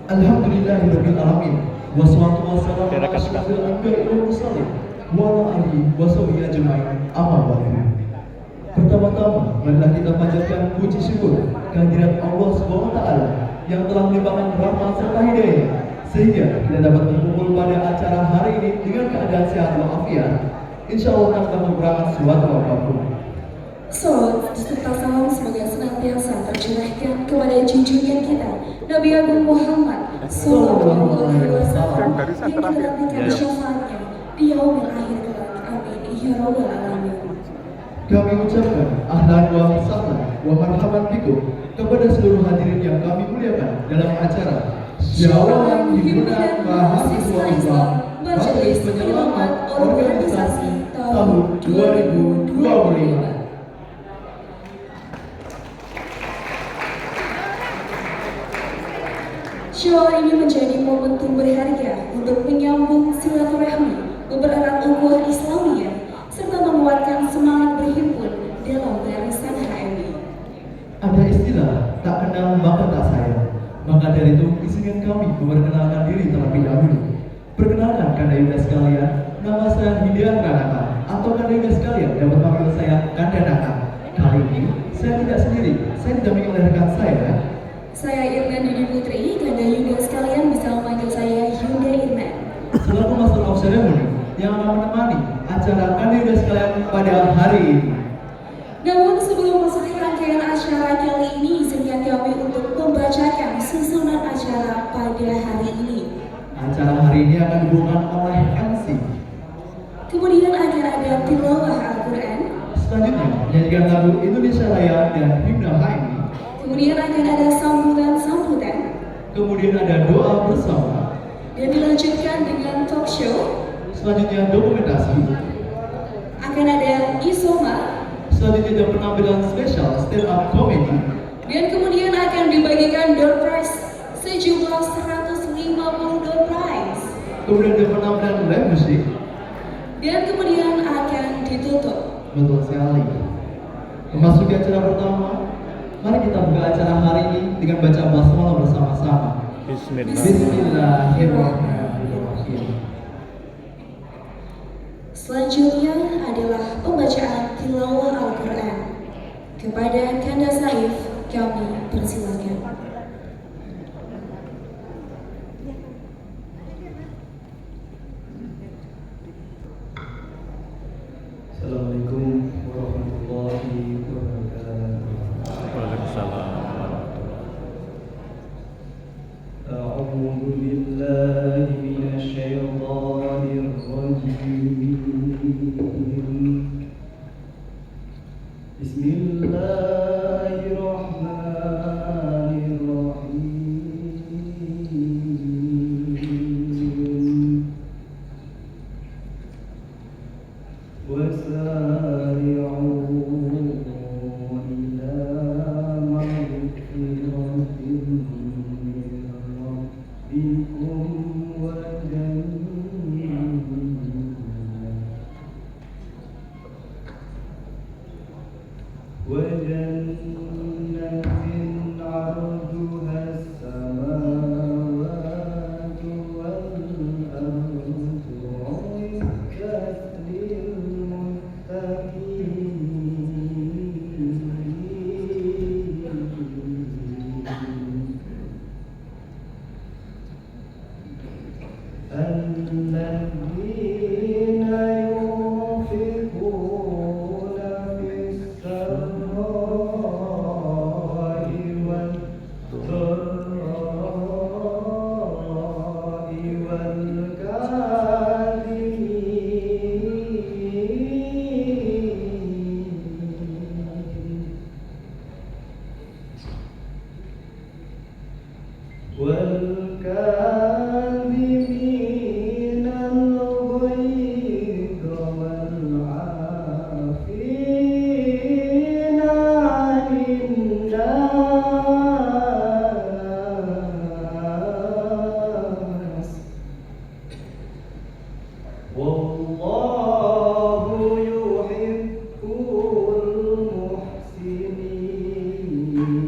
Alhamdulillahirabbil alamin. Wassalatu wassalamu ala asyrofil anbiya'i wal mursalin wa ala alihi washabihi ajmain. Amma ba'du. Pertama-tama, marilah kita panjatkan puji syukur kehadirat Allah Subhanahu wa taala yang telah melimpahkan rahmat serta hidayah sehingga kita dapat berkumpul pada acara hari ini dengan keadaan sehat walafiat. Insyaallah tanpa kekurangan suatu apapun. Salawat serta salam semoga senantiasa tercurahkan kepada junjungan kita Nabi Agung Muhammad Sallallahu Alaihi Wasallam yang kita syafaatnya di yaumil akhir kelak. Amin ya rabbal alamin. Kami ucapkan ahlan wa sahlan wa marhaban bikum kepada seluruh hadirin yang kami muliakan dalam acara Syawalan Himpunan Mahasiswa Islam Majelis Penyelamat Organisasi tahun 2025. Syawal ini menjadi momentum berharga untuk menyambung silaturahmi, mempererat ukhuwah Islamiyah, serta menguatkan semangat berhimpun dalam barisan HMI. Ada istilah tak kenal maka tak sayang. Maka dari itu izinkan kami memperkenalkan diri terlebih dahulu. Perkenalkan Kanda Yuda sekalian, nama saya Hidayat Ranaka, atau Kanda Yuda sekalian dapat panggil saya Kanda Naka. Kali ini saya tidak sendiri, saya didampingi oleh rekan saya. Saya Irman Didi Putri, Kanda Yuda sekalian bisa memanggil saya Yunda Irman. Selaku Master of Ceremony yang akan menemani acara Kanda Yuda sekalian pada hari ini. Namun sebelum masuk ke rangkaian acara kali ini, izinkan kami untuk membacakan susunan acara pada hari ini. Acara hari ini akan dibawakan oleh MC. Kemudian akan ada tilawah Al-Quran. Selanjutnya menyanyikan lagu Indonesia Raya dan Himna HMI. Kemudian akan ada sambutan. Kemudian ada doa bersama. Dan dilanjutkan dengan talk show. Selanjutnya dokumentasi. Akan ada isoma. Selanjutnya ada penampilan spesial stand up comedy. Dan kemudian akan dibagikan door prize sejumlah 150 door prize. Kemudian ada penampilan live musik. Dan kemudian akan ditutup. Betul sekali. Memasuki acara pertama, mari kita buka acara hari ini dengan baca basmalah bersama-sama. Bismillahirrahmanirrahim. Selanjutnya adalah pembacaan tilawah Al-Quran. Kepada Kanda Saif, kami persilakan. Assalamualaikum warahmatullahi wabarakatuh. Waalaikumsalam. A'udzu billahi minasy syaithanir rajim. Bismillahirrahmanirrahim. وسارعوا إلى مغفرة من ربكم وجنة عرضها السماوات والأرض أعدت الذين ينفقون في السراء والضراء والكاظمين الغيظ والعافين عن الناس والله يحب المحسنين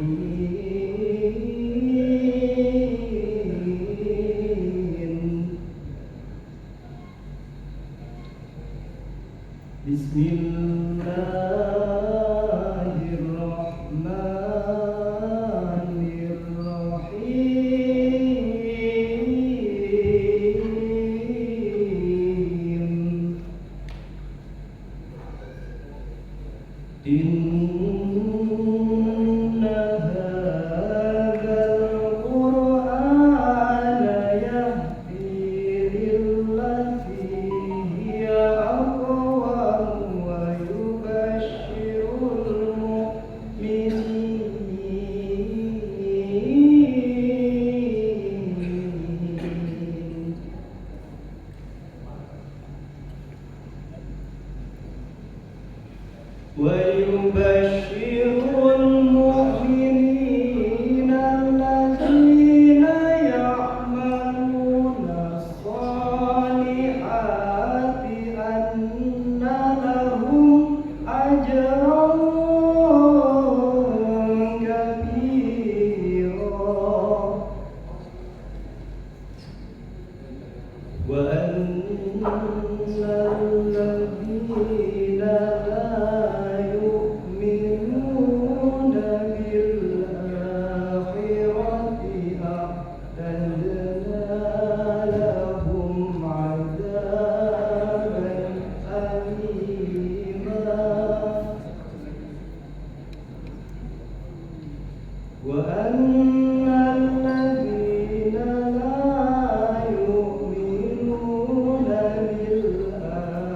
وأن الذين لا يؤمنون بالآخرة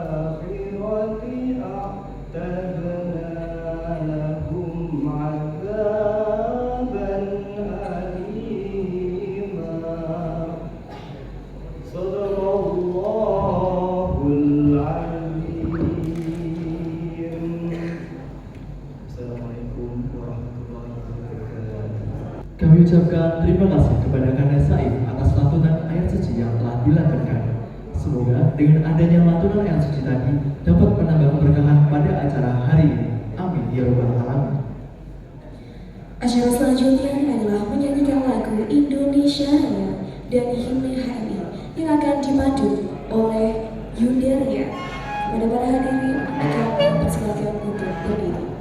أعتدنا لهم عذابا أليما صدق الله العليم. Assalamualaikum warahmatullahi wabarakatuh. Kami ucapkan terima kasih kepada Kanda Said atas lantunan ayat suci yang telah dilantunkan. Semoga dengan adanya lantunan ayat suci tadi dapat menambah keberkahan pada acara hari ini. Amin ya rabbal alamin. Acara selanjutnya adalah menyanyikan lagu Indonesia Raya dan Himne HMI yang akan dipandu oleh Yundaria. Kepada para hadirin akan dipersilakan untuk berdiri.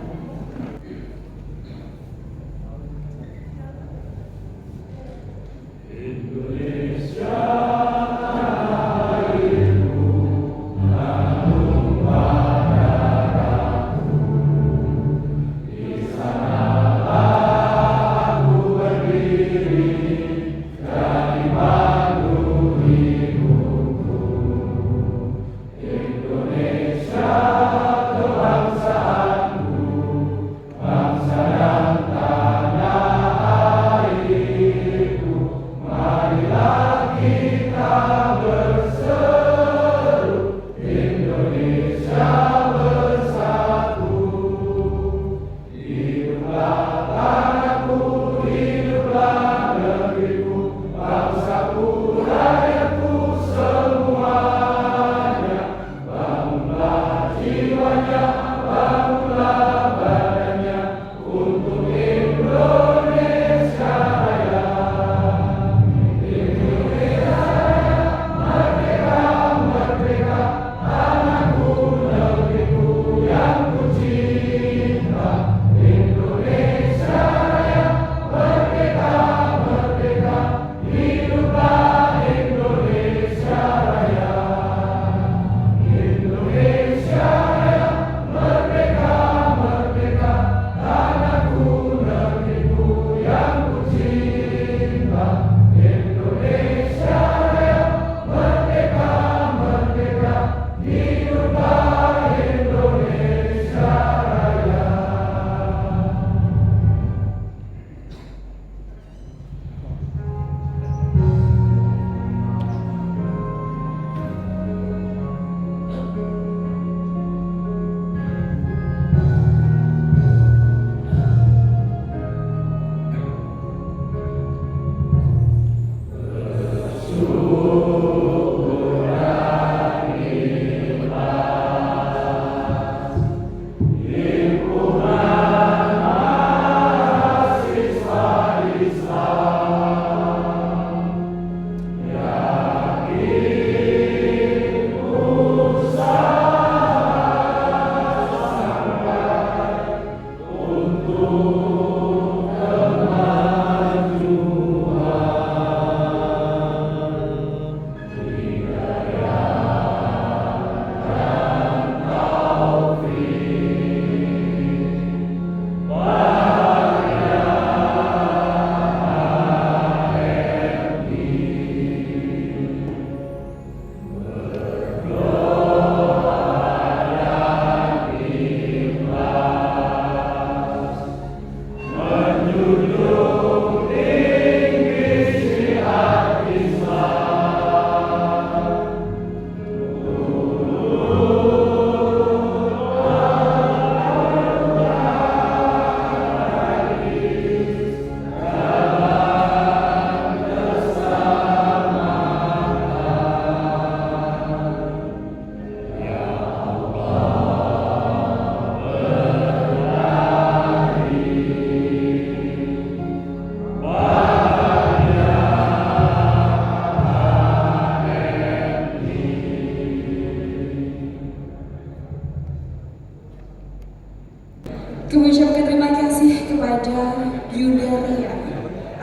Kami ucapkan terima kasih kepada Yundaria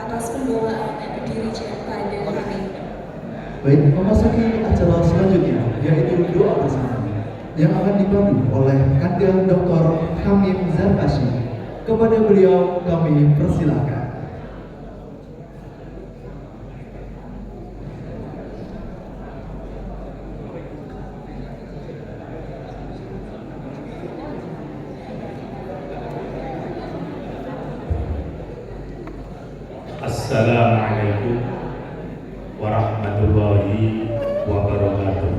atas pembawaan dirijen pada hari ini. Baik, memasuki acara selanjutnya yaitu doa bersama yang akan dipandu oleh Kanda Dr. Hamim Zarkashi. Kepada beliau kami persilakan. Assalamualaikum warahmatullahi wabarakatuh.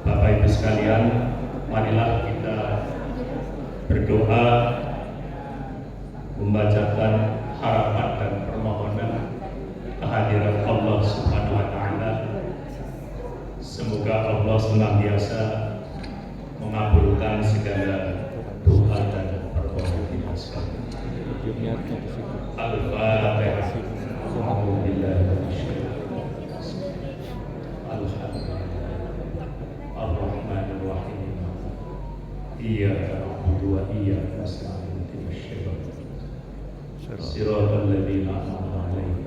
Bapak Ibu sekalian, marilah kita berdoa, membacakan harapan dan permohonan kehadiran Allah Subhanahu wa taala. Semoga Allah senantiasa mengabulkan segala doa dan permohonan kita sekalian. Al-Fatihah. Alhamdulillah. Ar-Rahmanir Rahim. Iyyaka na'budu wa iyyaka nasta'in. Siratal ladzina an'amta 'alaihim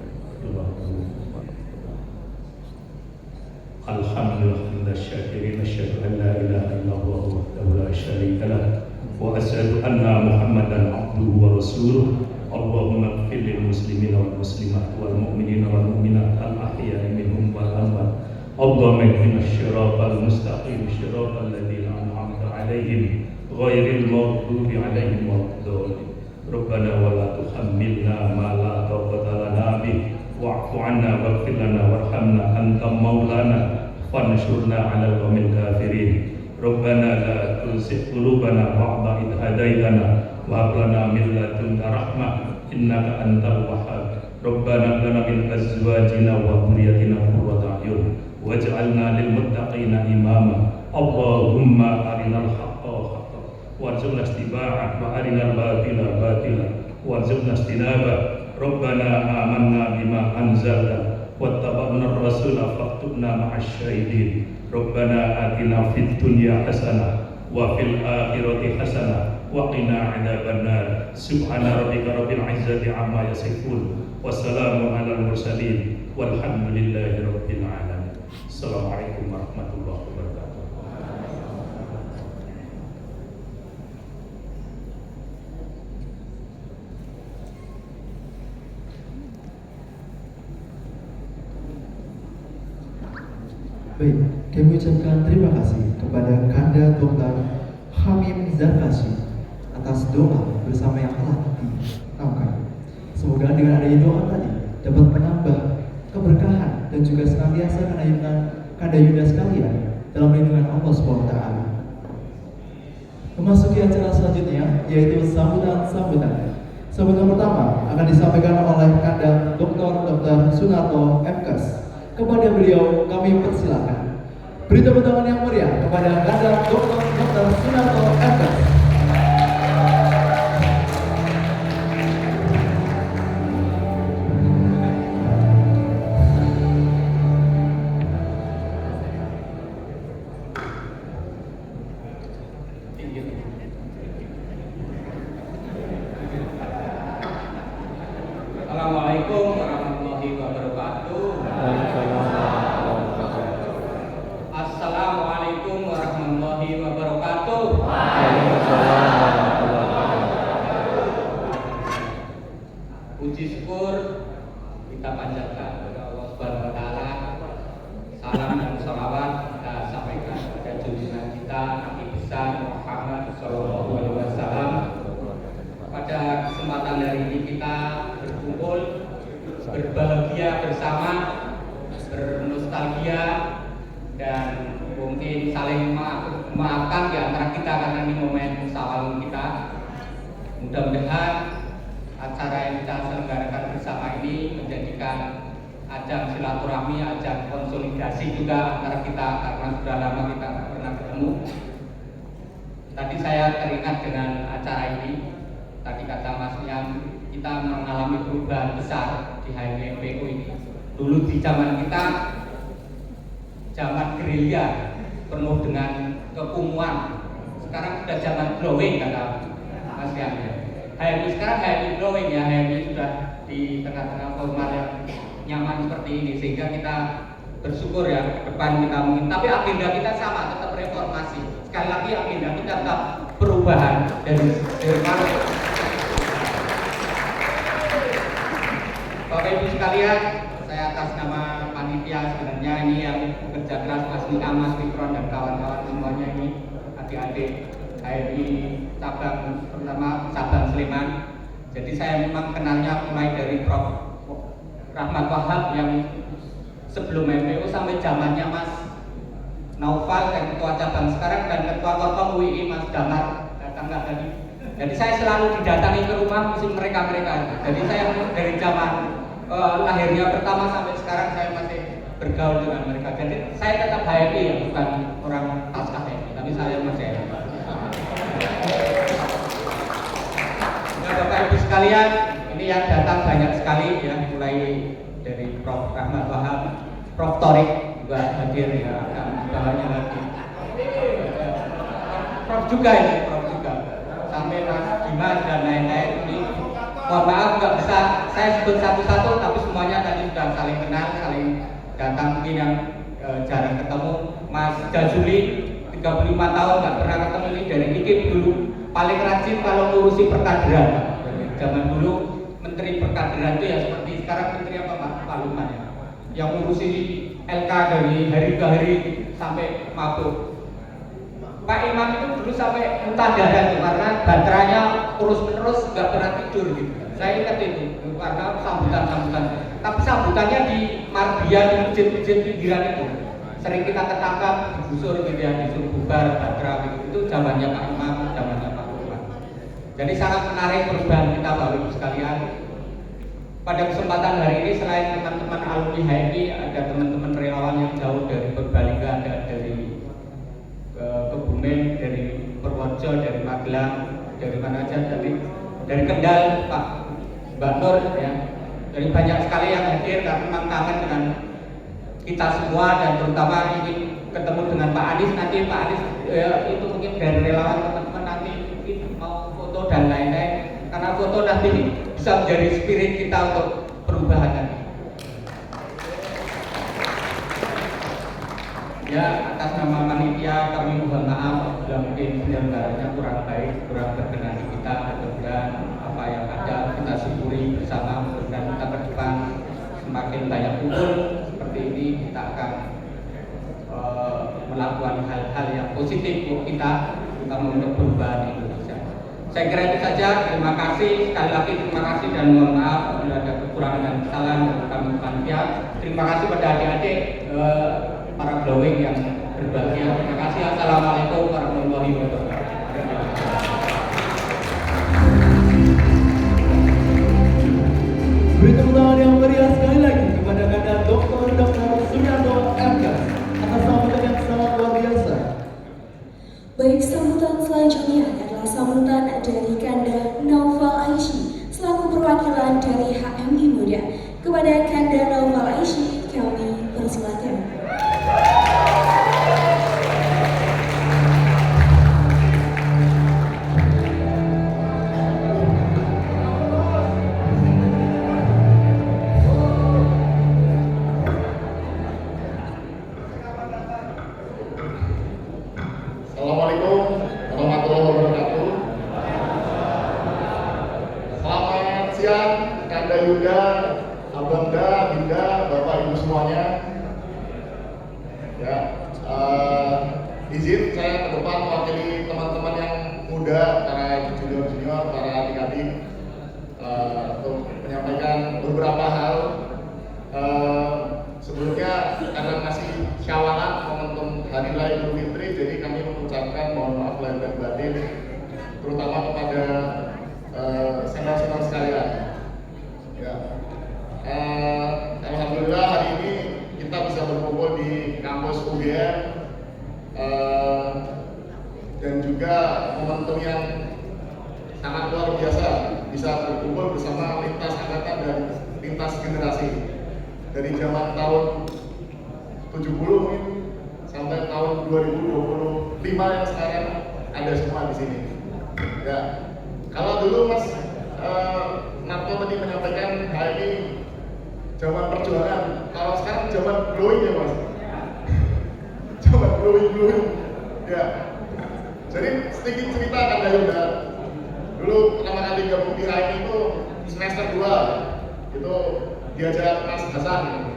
Alhamdulillah syakirin asyhadu an la ilaha illallah wahdahu la syarika lah wa asyhadu anna Muhammadan abduhu wa rasuluh. Allahumma ighfir lil muslimina wal muslimat wal mu'minina wal mu'minat al ahya'i minhum wal amwat. Allahumma ihdinas siratal mustaqim siratal ladzina an'amta 'alaihim ghairil maghdubi 'alaihim waladdallin. Rabbana wa la tuhammilna ma la taqata lana bih wa'fu 'anna waghfir lana warhamna anta maulana fansurna 'alal qawmil kafirin. Rabbana la tuzigh qulubana ba'da idh hadaitana wa hab lana min ladunka rahmah innaka antal wahhab. Rabbana hab lana min azwajina wa dhurriyyatina qurrata a'yun waj'alna lil muttaqina imama. Allahumma arinal haqqa haqqan warzuqna ittiba'ah wa arinal batila batila warzuqna ijtinabah. Rabbana amanna bima anzalta wattaba'na ar-rasula faktubna ma'asy syahidin. Rabbana atina fid dunya hasanah wa fil akhirati hasanah wa qina adzabannar. Subhana rabbika rabbil izzati amma yasifun wa salamun alal mursalin walhamdulillahi rabbil alamin. Assalamualaikum warahmatullahi wabarakatuh. Baik, kami ucapkan terima kasih kepada Kanda Dr. Hamim Zarkashi atas doa bersama yang telah ditaungkan. Semoga dengan adanya doa tadi dapat menambah keberkahan dan juga senantiasa Kanda Yunda sekalian dalam lindungan Allah SWT. Memasuki acara selanjutnya yaitu sambutan. Sambutan pertama akan disampaikan oleh Kanda Dr. Sunarto MKes. Kepada beliau kami persilakan. Beri tepuk tangan yang meriah kepada Kanda Dr. Sunarto MKes. Assalamualaikum warahmatullahi wabarakatuh. Assalamualaikum warahmatullahi wabarakatuh. Puji syukur kita panjatkan kepada Allah Subhanahu wa taala. Salam dan salawat kita sampaikan kepada junjungan kita Nabi besar Muhammad sallallahu alaihi wasallam. Pada kesempatan hari ini kita berkumpul, berbahagia bersama, bernostalgia dan mungkin saling memaafkan di antara kita karena ini momen sawal kita. Mudah-mudahan acara yang kita selenggarakan bersama ini menjadikan ajang silaturahmi, ajang konsolidasi juga antara kita karena sudah lama kita tidak pernah ketemu. Tadi saya teringat dengan acara ini. Tadi kata Mas Yam, kita mengalami perubahan besar di HMPU ini. Dulu di zaman kita, zaman gerilya penuh dengan kekumuan. Sekarang sudah zaman glowing kata Mas Yam. HMI sekarang HMI glowing ya, HMI sudah di tengah-tengah format yang nyaman seperti ini, sehingga kita bersyukur ya ke depan kita mungkin. Tapi agenda kita sama, tetap reformasi. Sekali lagi agenda kita tetap perubahan dari mana. Bapak Ibu sekalian, saya atas nama panitia sebenarnya ini yang bekerja keras, Mas Mika, Mas Fikron dan kawan-kawan semuanya ini, adik-adik HMI cabang, terutama cabang Sleman. Jadi saya memang kenalnya mulai dari Prof. Rahmat Wahab yang sebelum MPO sampai zamannya Mas Naufal dan ketua cabang sekarang dan ketua Korkom UII Mas Damar datang nggak tadi. Jadi saya selalu didatangi ke rumah musim mereka. Jadi saya dari zaman lahirnya pertama sampai sekarang saya masih bergaul dengan mereka. Jadi saya tetap HMI ya, bukan orang pasca HMI, tapi saya masih HMI. Ya, Bapak Ibu sekalian, ini yang datang banyak sekali ya, mulai dari Prof. Rahmat Wahab, Prof. Torik juga hadir ya, akan dibawanya lagi. Prof juga ini, Prof juga, sampai Mas Dimas dan lain-lain ini. Mohon maaf nggak bisa saya sebut satu-satu, tapi semuanya tadi sudah saling kenal, saling datang. Mungkin yang jarang ketemu, Mas Jazuli 35 tahun nggak pernah ketemu, ini dari IKIP dulu paling rajin kalau ngurusi perkaderan. Zaman dulu Menteri Perkaderan itu ya seperti sekarang Menteri apa Pak Lukman ya, yang ngurusi LK dari hari ke hari sampai mabuk. Pak Imam itu dulu sampai muntah darah tuh, karena baterainya terus-menerus nggak pernah tidur gitu. Saya ingat itu karena sambutan. Tapi sambutannya di Mardia, di masjid-masjid pinggiran itu sering kita ketangkap, digusur gitu ya, disuruh bubar, baterai gitu. Itu zamannya Pak Imam, zamannya Pak Lukman. Jadi sangat menarik perubahan kita Bapak Ibu sekalian. Pada kesempatan hari ini selain teman-teman alumni HMI, ada teman-teman relawan yang jauh dari Purbalingga, ada dari Kebumen, dari Purworejo, dari Magelang, dari mana aja, dari Kendal, Pak Mbak Nur ya. Dari banyak sekali yang hadir karena memang kangen dengan kita semua dan terutama ingin ketemu dengan Pak Anies nanti. Pak Anies itu mungkin dari relawan teman-teman nanti mungkin mau foto dan lain-lain, karena foto nanti bisa menjadi spirit kita untuk perubahan nanti. Ya, atas nama panitia kami mohon maaf bila mungkin penyelenggaranya kurang baik, kurang berkenan di kita. Mudah-mudahan apa yang ada kita syukuri bersama, mudah-mudahan kita ke depan semakin banyak kumpul seperti ini, kita akan melakukan hal-hal yang positif untuk kita untuk perubahan Indonesia. Saya kira itu saja. Terima kasih sekali lagi, terima kasih dan mohon maaf bila ada kekurangan dan kesalahan dari kami panitia. Terima kasih pada adik-adik para glowing yang berbahagia. Terima kasih. Assalamualaikum warahmatullahi wabarakatuh. Beri tepuk tangan yang meriah sekali lagi kepada Kadar Dr. Sumianto MK atas sambutan yang sangat luar biasa. Baik, sambutan selanjutnya adalah sambutan dari Kanda Naufal Aishi selaku perwakilan dari HMI Muda. Kepada Kanda Naufal Aishi kami persilakan. Assalamualaikum warahmatullahi wabarakatuh. Selamat siang Kanda Yuda, Abangda, Binda, Bapak Ibu semuanya. Ya, izin saya ke depan mewakili teman-teman yang muda, para junior-junior, para adik-adik, untuk menyampaikan beberapa hal. Sebelumnya karena masih syawalan momentum Hari Raya Idul Fitri, jadi kami mengucapkan mohon maaf lahir dan batin, terutama kepada senior-senior sekalian. Ya. Alhamdulillah hari ini kita bisa berkumpul di kampus UGM, dan juga momentum yang sangat luar biasa bisa berkumpul bersama lintas angkatan dan lintas generasi. Dari zaman tahun 70 mungkin sampai tahun 2025 yang sekarang ada semua di sini. Ya, kalau dulu Mas Narto tadi menyampaikan ini zaman perjuangan, kalau sekarang zaman glowing ya Mas. Zaman glowing. Ya. Jadi sedikit cerita Kanda Yuda. Dulu pertama kali gabung di HMI itu semester 2 itu diajak Mas Hasan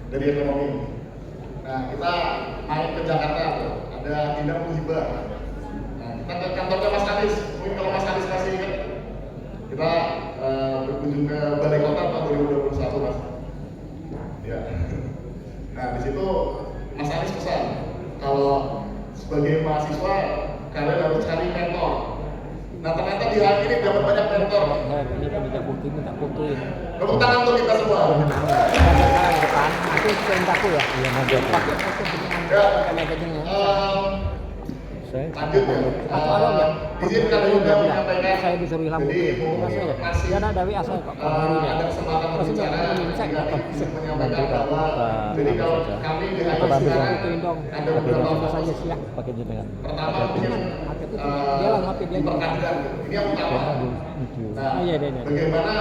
dari ekonomi. Nah, kita main ke Jakarta tuh, ada Dinda Musibah. Nah, kita ke kantornya Mas Anies. Mungkin kalau Mas Anies masih ingat koordinator. Ini kan minta fotoin. Tepuk tangan untuk kita semua. Sekarang ke depan, itu perintahku ya. Iya, nanti pakai foto Ya. dengan Lanjut ya. atau ada enggak? Izinkan juga menyampaikan. Saya disuruh lampu. Jadi Masih ada. masih Ya ada dari asal kok. ada kesempatan berbicara. Kami menyampaikan bahwa jadi kalau kami di HI sekarang ada beberapa saja sih ya pakai jenengan. pertama mungkin Dia lah HP dia. perkadiran. Ini yang utama. Nah, Iya. bagaimana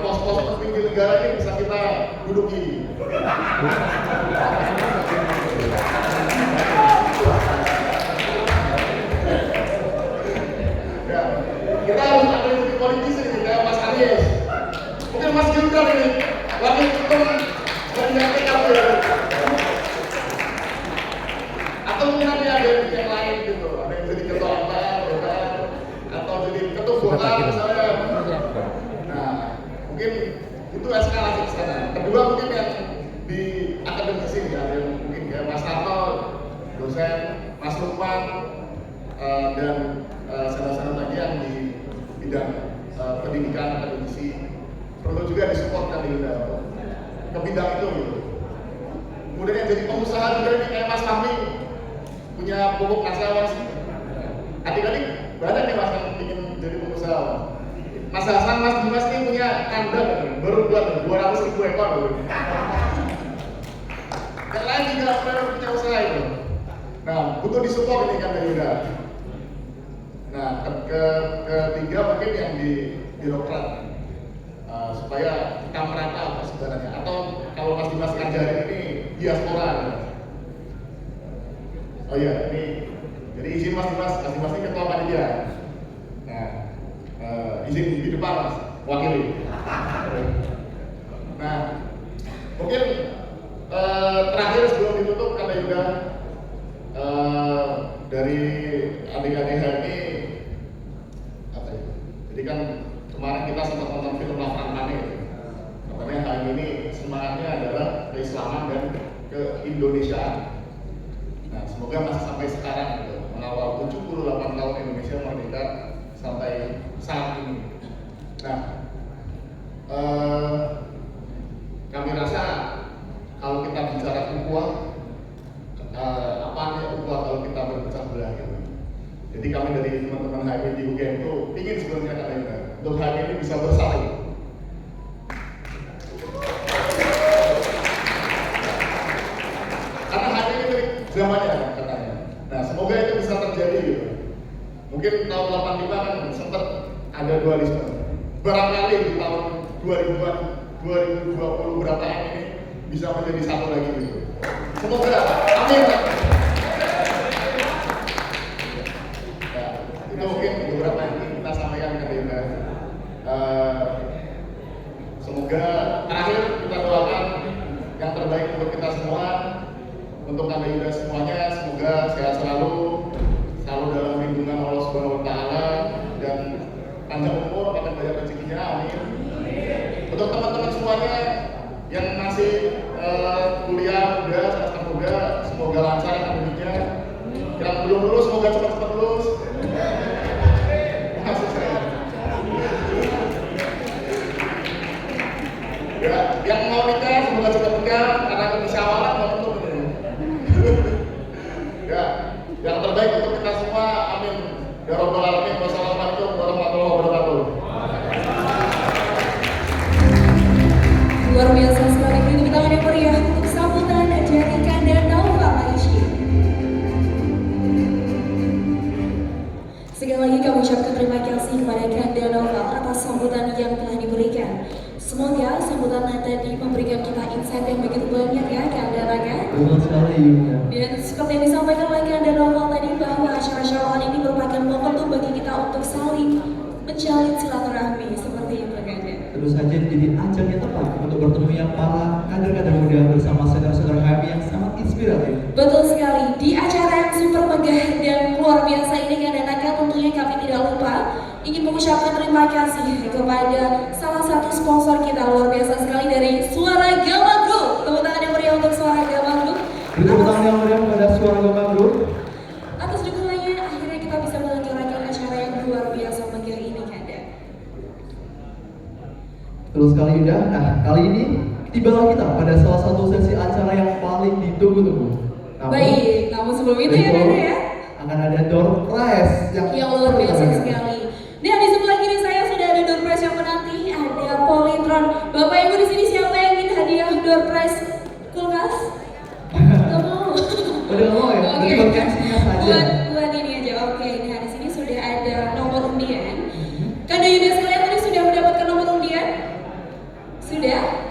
pos-pos penting di negara ini bisa kita duduki. Ya, kita harus ada yang politisi nih, kayak Mas Anies. Mungkin Mas Gibran ini lagi ketum dari PKB. Atau mungkin ada yang lain gitu, ada yang jadi ketua MPR, atau jadi ketua Golkar misalnya. Nah, mungkin itu eskalasi ke sana. Kedua mungkin yang di akademisi ya, ada yang mungkin kayak Mas Tarto, dosen, Mas Lukman, dan saudara-saudara lagi yang di bidang pendidikan akademisi perlu juga disupport kan ke bidang itu gitu. Kemudian yang jadi pengusaha juga ini kayak Mas Fahmi punya pupuk nasawan. Adik-adik banyak nih Mas yang ingin jadi pengusaha. Mas Hasan, Mas Dimas ini punya kandang baru buat 200.000 ekor. Yang lain juga punya usaha itu. Nah, butuh disupport ini kan Yuda. Nah, ketiga mungkin yang di birokrat supaya kita merata sebenarnya. Atau kalau Mas Dimas ngajarin ini diaspora. Oh iya, ini jadi izin Mas Dimas ini ketua panitia. Nah, izin di depan Mas, wakili. Nah, mungkin terakhir sebelum ditutup karena juga dari adik-adik HMI apa ya? Jadi kan kemarin kita sempat nonton film Lafran katanya HMI ini semangatnya adalah keislaman dan keindonesiaan. Nah, semoga masih sampai sekarang gitu, mengawal 78 tahun Indonesia merdeka sampai saat ini. Nah, kami rasa kalau kita bicara ukhuwah, apa nih ukhuwah kalau kita berpecah belah gitu. Jadi kami dari teman-teman HMI di UGM itu ingin sebenarnya kalian untuk HMI ini bisa bersaling. Karena HMI ini zamannya katanya. Nah, semoga itu bisa terjadi gitu. Mungkin tahun 85 kan sempat ada dualisme. Barangkali di tahun 2000-an, 2020 berapa ini bisa menjadi satu lagi gitu. Semoga, amin. Ya, itu mungkin beberapa yang ingin kita sampaikan ke Anda. Semoga terakhir kita doakan yang terbaik untuk kita semua, untuk Anda Yuda semuanya. Semoga sehat selalu dalam lindungan Allah Subhanahu Wa Taala dan panjang umur, makan banyak rezekinya, amin. Untuk teman-teman semuanya yang masih kuliah muda, semester muda, semoga lancar akademiknya. Yang belum lulus, semoga cepat-cepat lulus. Maksud saya. Ya, yang mau nikah, semoga cepat nikah karena kemusyawaratan momentum ini. Ya, yang terbaik untuk kita semua, amin. Ya Rabbal Alamin. Wassalamualaikum warahmatullahi wabarakatuh. Luar biasa sekali, beri tepuk tangan yang meriah untuk sambutan dari Kanda Naufal Aisyah. Sekali lagi kami ucapkan terima kasih kepada Kanda Naufal atas sambutan yang telah diberikan. Semoga sambutan tadi memberikan kita insight yang begitu banyak ya Kanda Raka. Betul sekali Yuda. Dan seperti yang disampaikan oleh Kanda Naufal tadi bahwa acara syawal ini merupakan momentum bagi kita untuk saling menjalin silaturahmi seperti itu Kanda. Terus saja jadi ajang yang tepat untuk bertemu yang para kader-kader muda bersama saudara-saudara HMI yang sangat inspiratif. Betul sekali, di acara yang super megah dan luar biasa ini Kanda Raka, tentunya kami tidak lupa ingin mengucapkan terima kasih kepada salah satu sponsor kita luar biasa sekali dari Suara Gama Group. Tepuk tangan yang meriah untuk Suara Gama Group. Tepuk tangan yang meriah kepada Suara Gama Group. Atas dukungannya akhirnya kita bisa menyelenggarakan acara yang luar biasa megah ini Kanda. Terus sekali Yuda. Nah, kali ini tibalah kita pada salah satu sesi acara yang paling ditunggu-tunggu. Baik, namun sebelum itu ya Kanda ya, akan ada door prize yang luar biasa sekali. Dan di sebelah kiri saya sudah ada door prize yang menanti, ada Polytron. Bapak Ibu di sini siapa yang ingin hadiah door prize kulkas? Gak mau. Udah mau ya? Oke, Berarti kasihnya saja. buat ini aja. Oke, nah di sini sudah ada nomor undian. Kanda Yuda sekalian tadi sudah mendapatkan nomor undian? Sudah?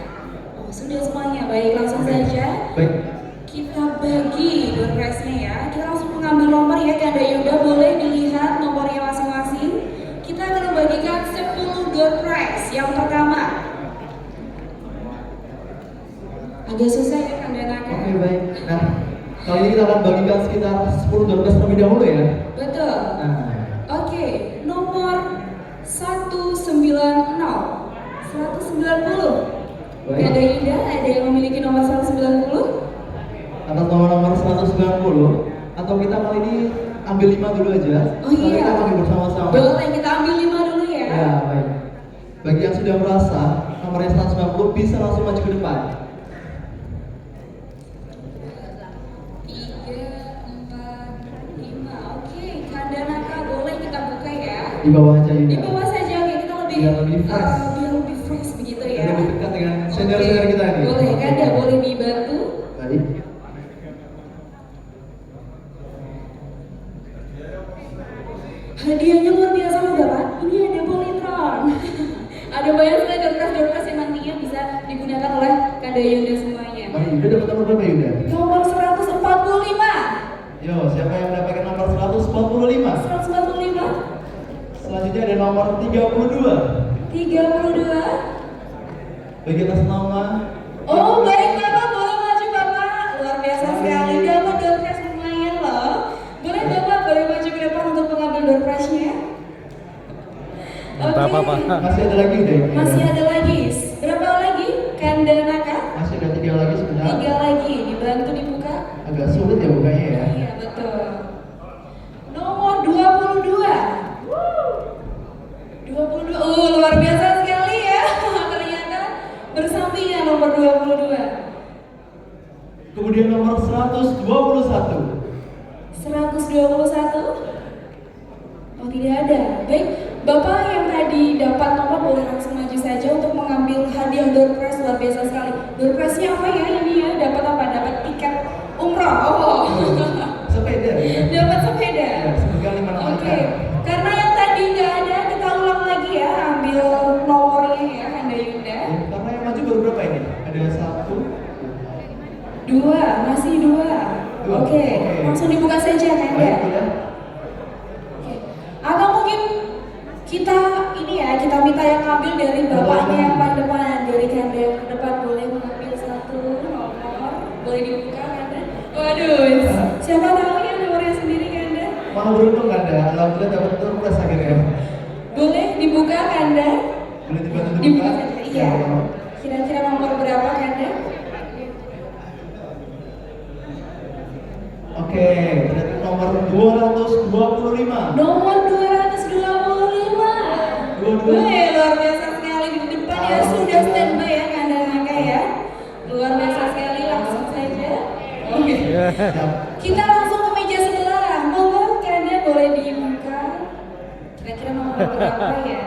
Oh, sudah semuanya. Baik, langsung saja. Baik. Kita bagi door prize-nya ya. Kita langsung mengambil nomor ya Kanda Yuda, boleh dilihat nomornya masing-masing. Kita akan membagikan 10 door prize. Yang pertama. Agak susah ya Kanda Naka. Oke, baik. Nah, kali ini kita akan bagikan sekitar 10 door prize terlebih dahulu ya. Betul. Nah, Oke, nomor 190. 190. Baik. Kanda Yuda, ada yang memiliki nomor 190? atas nomor 190 atau kita kali ini ambil 5 dulu aja. Oh iya. Kita ambil bersama-sama. Boleh, kita ambil 5 dulu ya. Ya, baik. Bagi yang sudah merasa nomornya 190 bisa langsung maju ke depan. 3, 4, 5. Oke, Kanda Naka boleh kita buka ya. Di bawah aja Yuda. Di bawah saja, oke kita lebih Biar lebih fresh. biar lebih fresh begitu ya. Lebih dekat dengan senior-senior kita ini. Boleh, Kanda boleh dibantu. Baik. Hadiahnya luar biasa loh Bapak. Ini ada Polytron. Ada banyak sekali door-prize yang nantinya bisa digunakan oleh Kanda Yuda semuanya. Baik, Yuda dapat nomor berapa Yuda? Nomor 145. Yo, siapa yang mendapatkan nomor 145? 145. Selanjutnya ada nomor 32. 32. Bagi atas nama. Oh baik Bapak, boleh maju Bapak. Luar biasa sekali, dapat door prize lumayan loh. Boleh Bapak, boleh maju ke depan untuk mengambil door prize-nya. Mantap, Bapak. Masih ada lagi Yuda? Masih ada lagi. Berapa lagi? Kanda Naka? Masih ada 3 lagi sebenarnya. 3 lagi, dibantu dibuka. Agak sulit ya bukanya ya. Iya betul. Nomor 22. 22. Oh luar biasa sekali ya. Ternyata bersampingan nomor 22. Kemudian nomor 121. 121. Oh tidak ada. Baik, Bapak yang tadi dapat nomor boleh langsung maju saja untuk mengambil hadiah door prize luar biasa sekali. Door prize-nya apa ya ini ya? Dapat apa? Dapat tiket umroh. Oh. Sepeda ya. Dapat sepeda. Ya, semoga 5 nomor. Oke. Karena yang tadi nggak ada, kita ulang lagi ya. Ambil nomornya ya, Kanda Yuda. Ya, karena yang maju baru berapa ini? Ada 1. 2, masih 2. Dua. Oke, Oke. langsung dibuka saja Kanda. Baik ya. Oke. Atau mungkin kita ini ya, kita minta yang ambil dari bapaknya yang paling depan, dari Kanda yang depan boleh mengambil 1 nomor, boleh dibuka Kanda. Waduh, siapa tahu ya nomornya sendiri Kanda? Malah beruntung Kanda, alhamdulillah dapat door prize akhirnya. Boleh dibuka Kanda? Boleh dibantu Dibuka dibuka? saja. Iya. Kira-kira nomor berapa Kanda? Oke, berarti nomor 225. Nomor 225. 22. Wih, luar biasa sekali di depan ya, sudah standby ya Kanda Naka ya. Luar biasa sekali, langsung saja. Oke. Siap. Kita langsung ke meja sebelah. Monggo Kanda boleh dibuka. Kira-kira nomor berapa ya?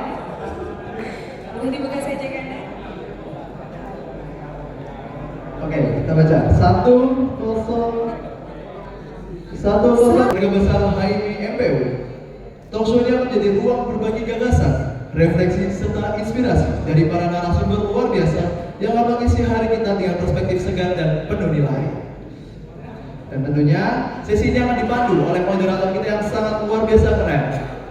Boleh dibuka saja Kanda. Oke, kita baca. 1-0 keluarga besar HIMI MPU. Talkshow-nya menjadi ruang berbagi gagasan, refleksi serta inspirasi dari para narasumber luar biasa yang akan mengisi hari kita dengan perspektif segar dan penuh nilai. Dan tentunya sesi ini akan dipandu oleh moderator kita yang sangat luar biasa keren.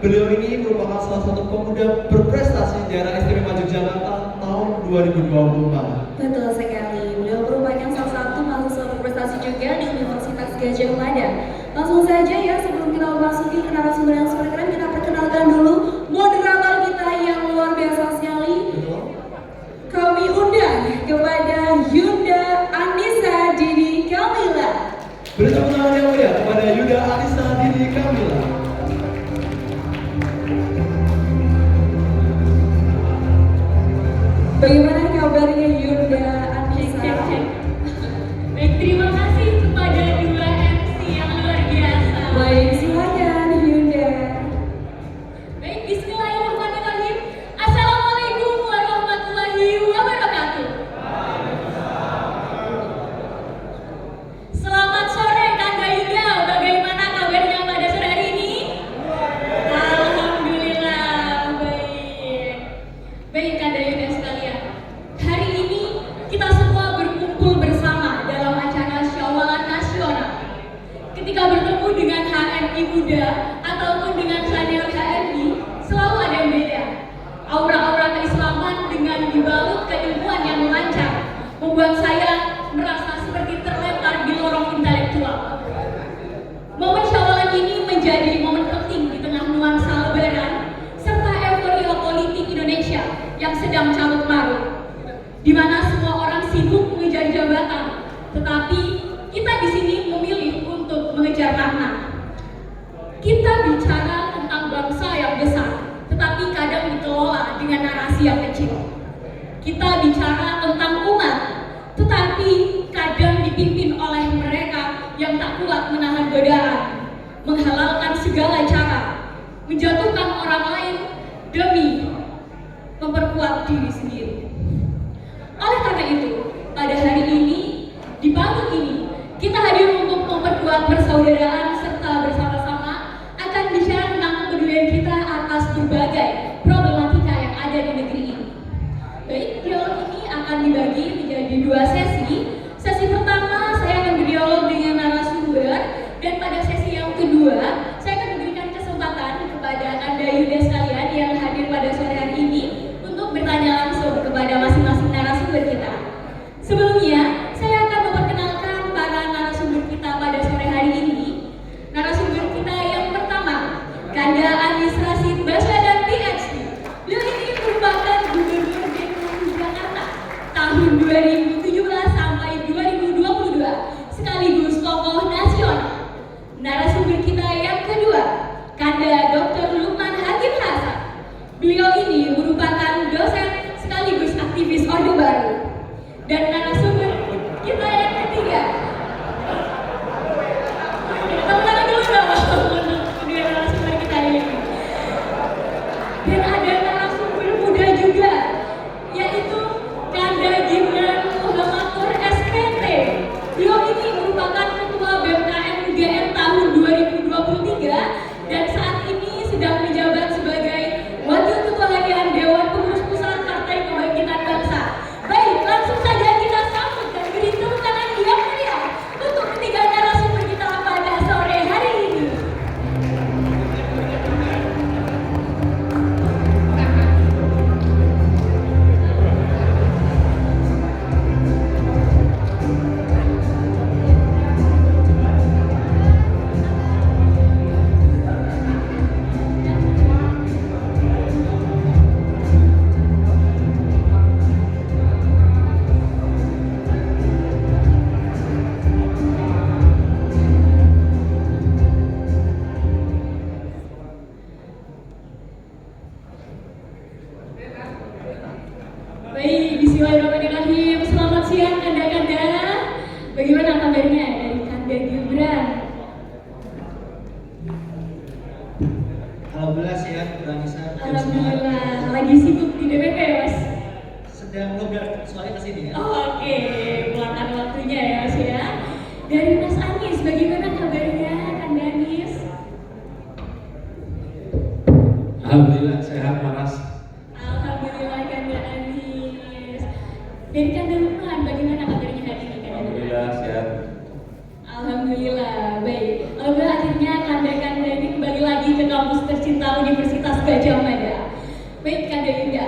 Beliau ini merupakan salah satu pemuda berprestasi di daerah istimewa Yogyakarta tahun 2024. Betul sekali. Beliau merupakan salah satu mahasiswa berprestasi juga di Universitas Gadjah Mada. Langsung saja ya, sebelum kita memasuki ke narasumber yang super keren, kita perkenalkan dulu moderator kita yang luar biasa sekali. Kami undang kepada Yuda Anissa Dini Kamila. Beri tepuk tangan yang meriah kepada Yuda Anissa Dini Kamila. Bagaimana bicara tentang umat, tetapi kadang dipimpin oleh mereka yang tak kuat menahan godaan, menghalalkan segala cara, menjatuhkan orang lain demi memperkuat diri sendiri. Oleh karena itu, pada hari ini, di panggung ini, kita hadir untuk memperkuat persaudaraan serta bersama-sama akan bicara tentang kepedulian kita atas berbagai problematika yang ada di negeri ini. Baik, dialog ini akan dibagi menjadi 2 sesi. Sesi pertama saya akan berdialog dengan narasumber, dan pada sesi yang kedua saya akan memberikan kesempatan kepada Anda Yuda sekalian yang hadir pada sore hari ini untuk bertanya langsung kepada masing-masing narasumber kita. Sebelumnya, saya akan memperkenalkan para narasumber kita pada sore hari ini. Narasumber kita yang pertama, Kanda Anies Rashid Baswedan PhD. Beliau ini merupakan Gubernur DKI Jakarta tahun 2017 sampai 2022, sekaligus tokoh nasional. Narasumber kita yang kedua, Kanda Dr. Lukman Hakim Hasan. Beliau ini merupakan dosen sekaligus aktivis Orde Baru. Dan narasumber kita yang ketiga, teman-teman dulu dong, kedua narasumber kita ini. Dan ada narasumber muda juga, yaitu Kanda Gibran Muhammad Nur SPT. Beliau ini merupakan Ketua BMKM UGM tahun 2023 dan saat ini sedang menjabat sebagai Wakil Ketua Harian Dewan Pengurus Pusat Partai Kebangkitan Bangsa. Baik, langsung saja kita sambut dan beri tepuk tangan yang meriah untuk ketiga narasumber kita pada sore hari ini. Baik, bismillahirrahmanirrahim. Selamat siang Kanda-Kanda. Bagaimana kabarnya dari Kanda Gibran? Alhamdulillah sehat, kurang bisa. Alhamdulillah, lagi sibuk di DPP ya Mas? Sedang longgar soalnya kesini ya. Oke, meluangkan waktunya ya Mas ya. Dari Mas Anies, bagaimana kabarnya Kanda Anies? Alhamdulillah sehat Mas. Alhamdulillah Kanda Anies. Dari Kanda Lukman, bagaimana kabarnya hari ini Kanda Lukman? Alhamdulillah sehat. Alhamdulillah, baik. Alhamdulillah akhirnya Kanda-Kanda ini kembali lagi ke kampus tercinta Universitas Gadjah Mada. Baik Kanda Yuda,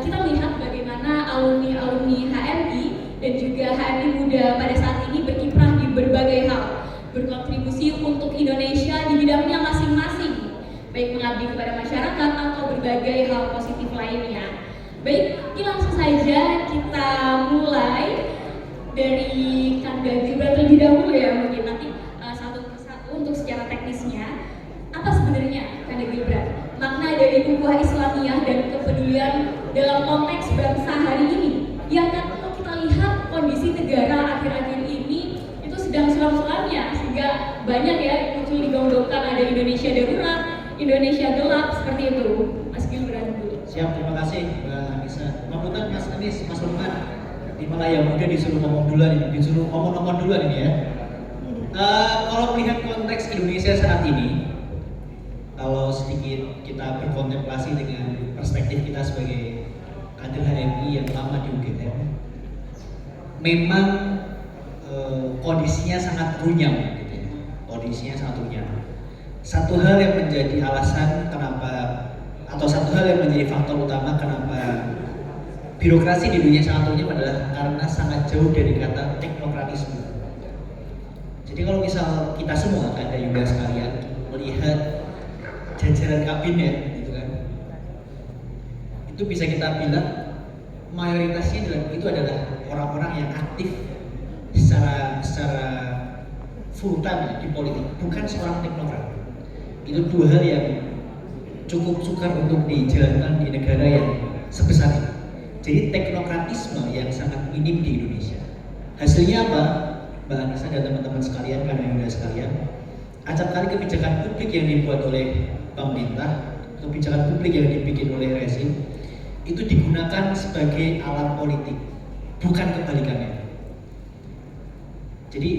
kita melihat bagaimana alumni-alumni HMI dan juga HMI muda pada saat ini berkiprah di berbagai hal, berkontribusi untuk Indonesia di bidangnya masing-masing, baik mengabdi kepada masyarakat atau berbagai hal positif lainnya. Baik, ini langsung saja kita mulai dari Kanda Gibran terlebih dahulu ya, mungkin nanti satu persatu untuk secara teknisnya. Apa sebenarnya Kanda Gibran makna dari ukhuwah Islamiyah dan kepedulian dalam konteks bangsa hari ini? Yang kan kalau kita lihat kondisi negara akhir-akhir ini itu sedang suram-suramnya, sehingga banyak ya muncul digaung-gaungkan ada Indonesia darurat, Indonesia gelap, seperti itu. Mas Gibran dulu. Siap, terima kasih Mbak Anissa. Pamungkas Mas Anies, Mas Lukman. Di Malaya Muda disuruh ngomong duluan ini, disuruh ngomong duluan ini ya. Kalau melihat konteks Indonesia saat ini, kalau sedikit kita berkontemplasi dengan perspektif kita sebagai kader HMI yang lama di UGM, memang kondisinya sangat runyam, gitu ya. Kondisinya sangat runyam. Satu hal yang menjadi alasan kenapa, atau satu hal yang menjadi faktor utama kenapa birokrasi di dunia sangat runyam adalah karena sangat jauh dari kata teknokratisme. Jadi kalau misal kita semua, Anda juga sekalian, melihat jajaran kabinet, gitu kan, itu bisa kita bilang mayoritasnya itu adalah orang-orang yang aktif secara full time di politik, bukan seorang teknokrat. Itu dua hal yang cukup sukar untuk dijalankan di negara yang sebesar ini. Jadi teknokratisme yang sangat minim di Indonesia. Hasilnya apa? Mbak Anissa dan teman-teman sekalian, karena Yuda sekalian, acap kali kebijakan publik yang dibuat oleh pemerintah, kebijakan publik yang dibikin oleh rezim, itu digunakan sebagai alat politik, bukan kebalikannya. Jadi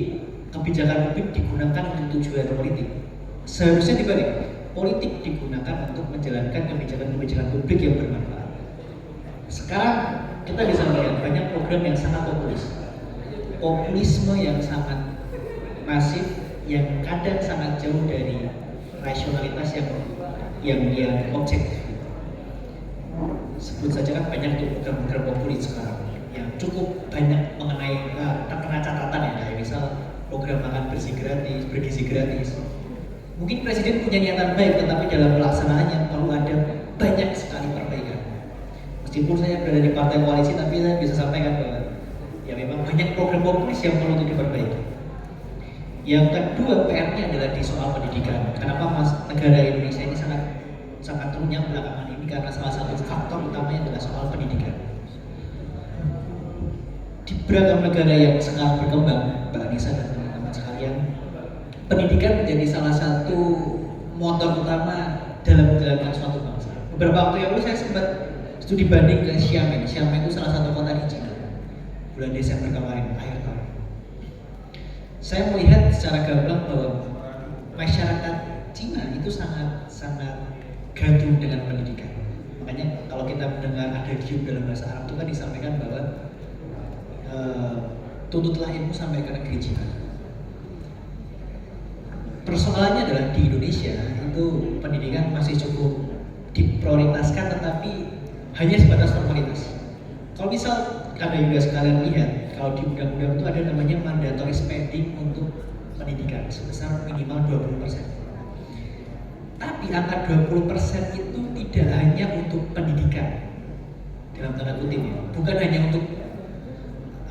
kebijakan publik digunakan untuk tujuan politik. Seharusnya dibalik, politik digunakan untuk menjalankan kebijakan-kebijakan publik yang bermanfaat. Sekarang kita bisa melihat banyak program yang sangat populisme yang sangat masif, yang kadang sangat jauh dari rasionalitas yang objektif. Sebut saja kan banyak tuh program-program populis sekarang yang cukup banyak mengenai terkena catatan ya, kayak misal program makan bergizi gratis. Mungkin presiden punya niatan baik, tetapi dalam pelaksanaannya perlu ada banyak sekali perbaikan. Meskipun saya berada di partai koalisi, tapi saya bisa sampaikan bahwa ya memang banyak program populis yang perlu untuk diperbaiki. Yang kedua PR-nya adalah di soal pendidikan. Kenapa negara Indonesia ini sangat runyam belakangan ini? Karena salah satu faktor utamanya adalah soal pendidikan. Di beragam negara yang sangat berkembang, Mbak Anissa dan teman-teman sekalian, pendidikan menjadi salah satu motor utama dalam menjalankan suatu bangsa. Beberapa waktu yang lalu saya sempat studi banding ke Xiamen. Xiamen itu salah satu kota di Cina. Bulan Desember kemarin, akhir tahun. Saya melihat secara gamblang bahwa masyarakat Cina itu sangat gantung dengan pendidikan. Makanya kalau kita mendengar ada gium dalam bahasa Arab itu kan disampaikan bahwa tuntutlah ilmu sampai ke negeri Cina. Persoalannya adalah di Indonesia itu pendidikan masih cukup diprioritaskan, tetapi hanya sebatas formalitas. Kalau misal Anda juga sekalian lihat, kalau di undang-undang itu ada namanya mandatory spending untuk pendidikan sebesar minimal 20%. Tapi angka 20% itu tidak hanya untuk pendidikan dalam tanda kutip ya, bukan hanya untuk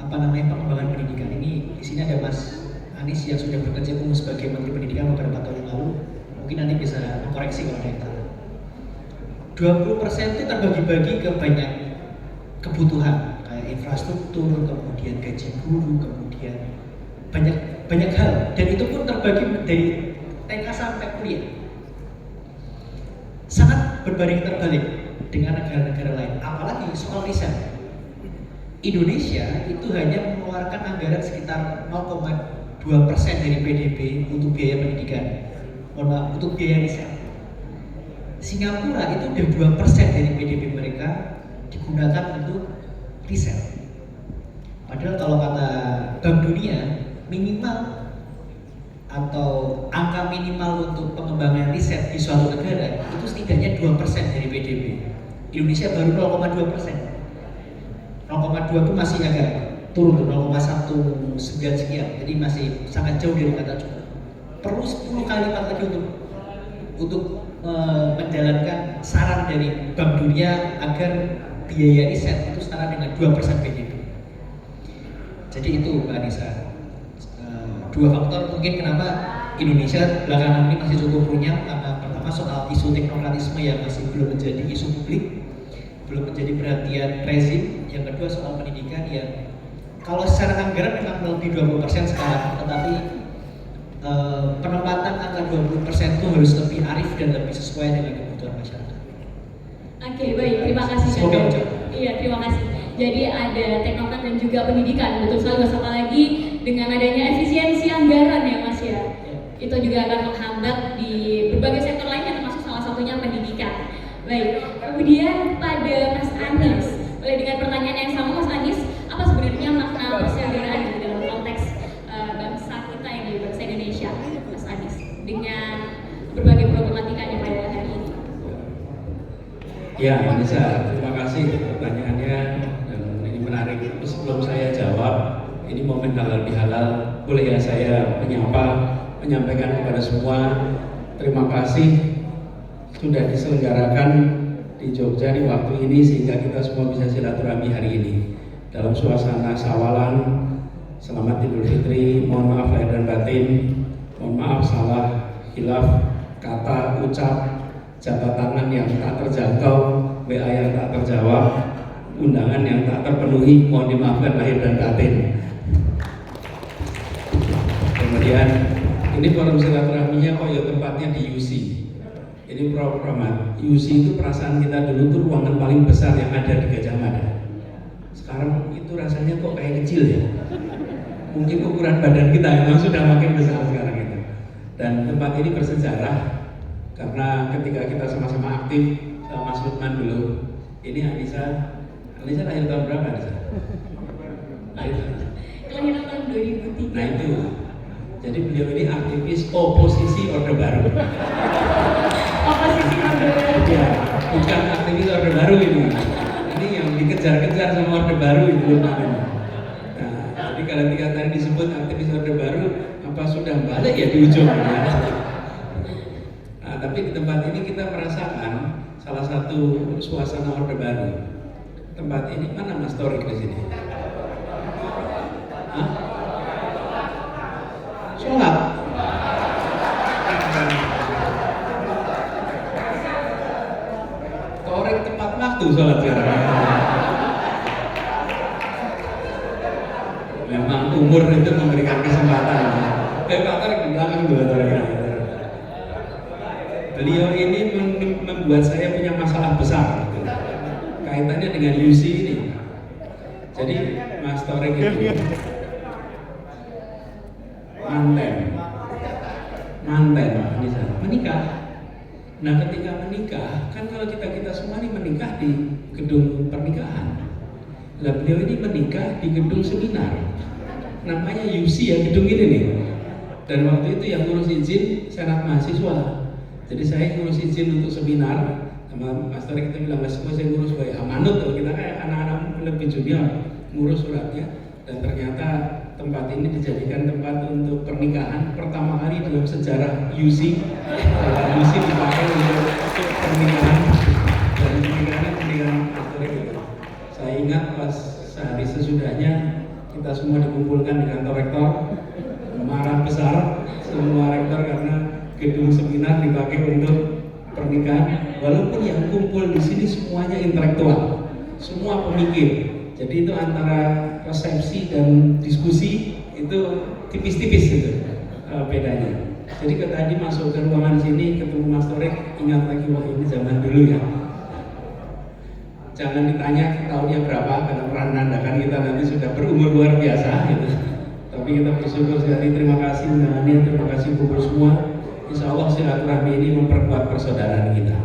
pengembangan pendidikan. Ini di sini ada Mas Anies yang sudah bekerja sebagai Menteri Pendidikan beberapa tahun yang lalu, mungkin nanti bisa mengkoreksi kalau ada yang salah. 20% itu terbagi-bagi ke banyak kebutuhan kayak infrastruktur, kemudian gaji guru, kemudian banyak hal, dan itu pun terbagi dari TK sampai kuliah. Sangat berbanding terbalik dengan negara-negara lain, apalagi soal riset. Indonesia itu hanya mengeluarkan anggaran sekitar 0,2% dari PDB untuk biaya pendidikan, untuk biaya riset. Singapura itu udah 2% dari PDB mereka digunakan untuk riset. Padahal kalau kata Bank Dunia, minimal atau angka minimal untuk pengembangan riset di suatu negara itu setidaknya 2% dari PDB. Indonesia baru 0,2%. 0,2 itu masih agak turun, 0,19 sekian, jadi masih sangat jauh dari kata cukup. Perlu 10 kali lipat lagi untuk menjalankan saran dari Bank Dunia agar biaya riset itu setara dengan 2% PDB. Jadi itu Mbak Anissa, dua faktor mungkin kenapa Indonesia belakangan ini masih cukup runyam, karena pertama soal isu teknokratisme yang masih belum menjadi isu publik, belum menjadi perhatian rezim. Yang kedua soal pendidikan yang kalau secara anggaran memang lebih 20% sekarang, tetapi penempatan angka 20% itu harus lebih arif dan lebih sesuai dengan kebutuhan masyarakat. Oke, baik, terima kasih. Semoga menjawab. Iya, terima kasih. Jadi ada teknokrat dan juga pendidikan, betul sekali, bersama lagi dengan adanya efisiensi anggaran ya Mas ya. Itu juga akan menghambat di berbagai sektor lainnya, termasuk salah satunya pendidikan. Baik, kemudian pada Mas Anies, oleh dengan pertanyaan yang sama Mas Anies, apa sebenarnya makna persaudaraan di dalam konteks bangsa kita yang di bangsa Indonesia, Mas Anies, dengan berbagai problematikanya pada hari ini? Ya, Anissa, terima kasih pertanyaannya dan ini menarik. Sebelum saya jawab, ini momen halal bihalal, boleh ya saya menyampaikan kepada semua terima kasih sudah diselenggarakan di Jogja di waktu ini sehingga kita semua bisa silaturahmi hari ini dalam suasana sawalan. Selamat Idul Fitri, mohon maaf lahir dan batin, mohon maaf salah, hilaf, kata, ucap, jabat tangan yang tak terjangkau, WA yang tak terjawab. undangan yang tak terpenuhi, mohon dimaafkan lahir dan batin. Kemudian ini forum silaturahminya kok ya tempatnya di UC. Ini Prof. Rahmat, UC itu perasaan kita dulu tuh ruangan paling besar yang ada di Gajah Mada. Sekarang itu rasanya kok kayak kecil ya. Mungkin ukuran badan kita memang sudah makin besar sekarang itu. Dan tempat ini bersejarah karena ketika kita sama-sama aktif sama Mas Lukman dulu, ini Anissa lahir tahun berapa Anissa? Kelahiran tahun 2003. Nah itu, jadi beliau ini aktivis oposisi Orde Baru. Oposisi Orde Baru. Ya, bukan aktivis Orde Baru ini. Ini yang dikejar-kejar sama Orde Baru itu namanya. Nah, jadi kalau tiga tadi disebut aktivis Orde Baru, apa sudah balik ya di ujung? Ya? Nah, tapi di tempat ini kita merasakan salah satu suasana Orde Baru. Tempat ini mana Mas Torik di sini? Hah? Sholat. Torik tepat waktu sholat sekarang. Memang umur itu memberikan kesempatan. Pak Torik di belakang dulu Torik. Beliau ini membuat saya punya masalah besar. Kaitannya dengan UC ini. Jadi Mas Torik itu manten menikah. Nah ketika menikah, kan kalau kita semua ini menikah di gedung pernikahan. Nah beliau ini menikah di gedung seminar. Namanya UC ya gedung ini nih. Dan waktu itu yang ngurus izin senat mahasiswa. Jadi saya ngurus izin untuk seminar. Sama Mas Torik kita bilang, Mas, saya ngurus baik amanut, kita kayak anak-anak lebih junior ngurus suratnya, dan ternyata tempat ini dijadikan tempat untuk pernikahan pertama kali dalam sejarah UC. UC dipakai untuk pernikahan dan pernikahan Mas Torik itu. Saya ingat pas sehari sesudahnya kita semua dikumpulkan di kantor rektor, marah besar semua rektor karena gedung seminar dipakai untuk pernikahan, walaupun yang kumpul di sini semuanya intelektual, semua pemikir. Jadi itu antara resepsi dan diskusi itu tipis-tipis gitu bedanya. Jadi ke tadi masuk ke ruangan sini ketemu Mas Torik, ingat lagi wah ini zaman dulu ya. Jangan ditanya tahunnya berapa karena menandakan kita nanti sudah berumur luar biasa gitu. Tapi kita bersyukur sekali, terima kasih undangannya, terima kasih kumpul semua. Insya Allah silaturahmi ini memperkuat persaudaraan kita.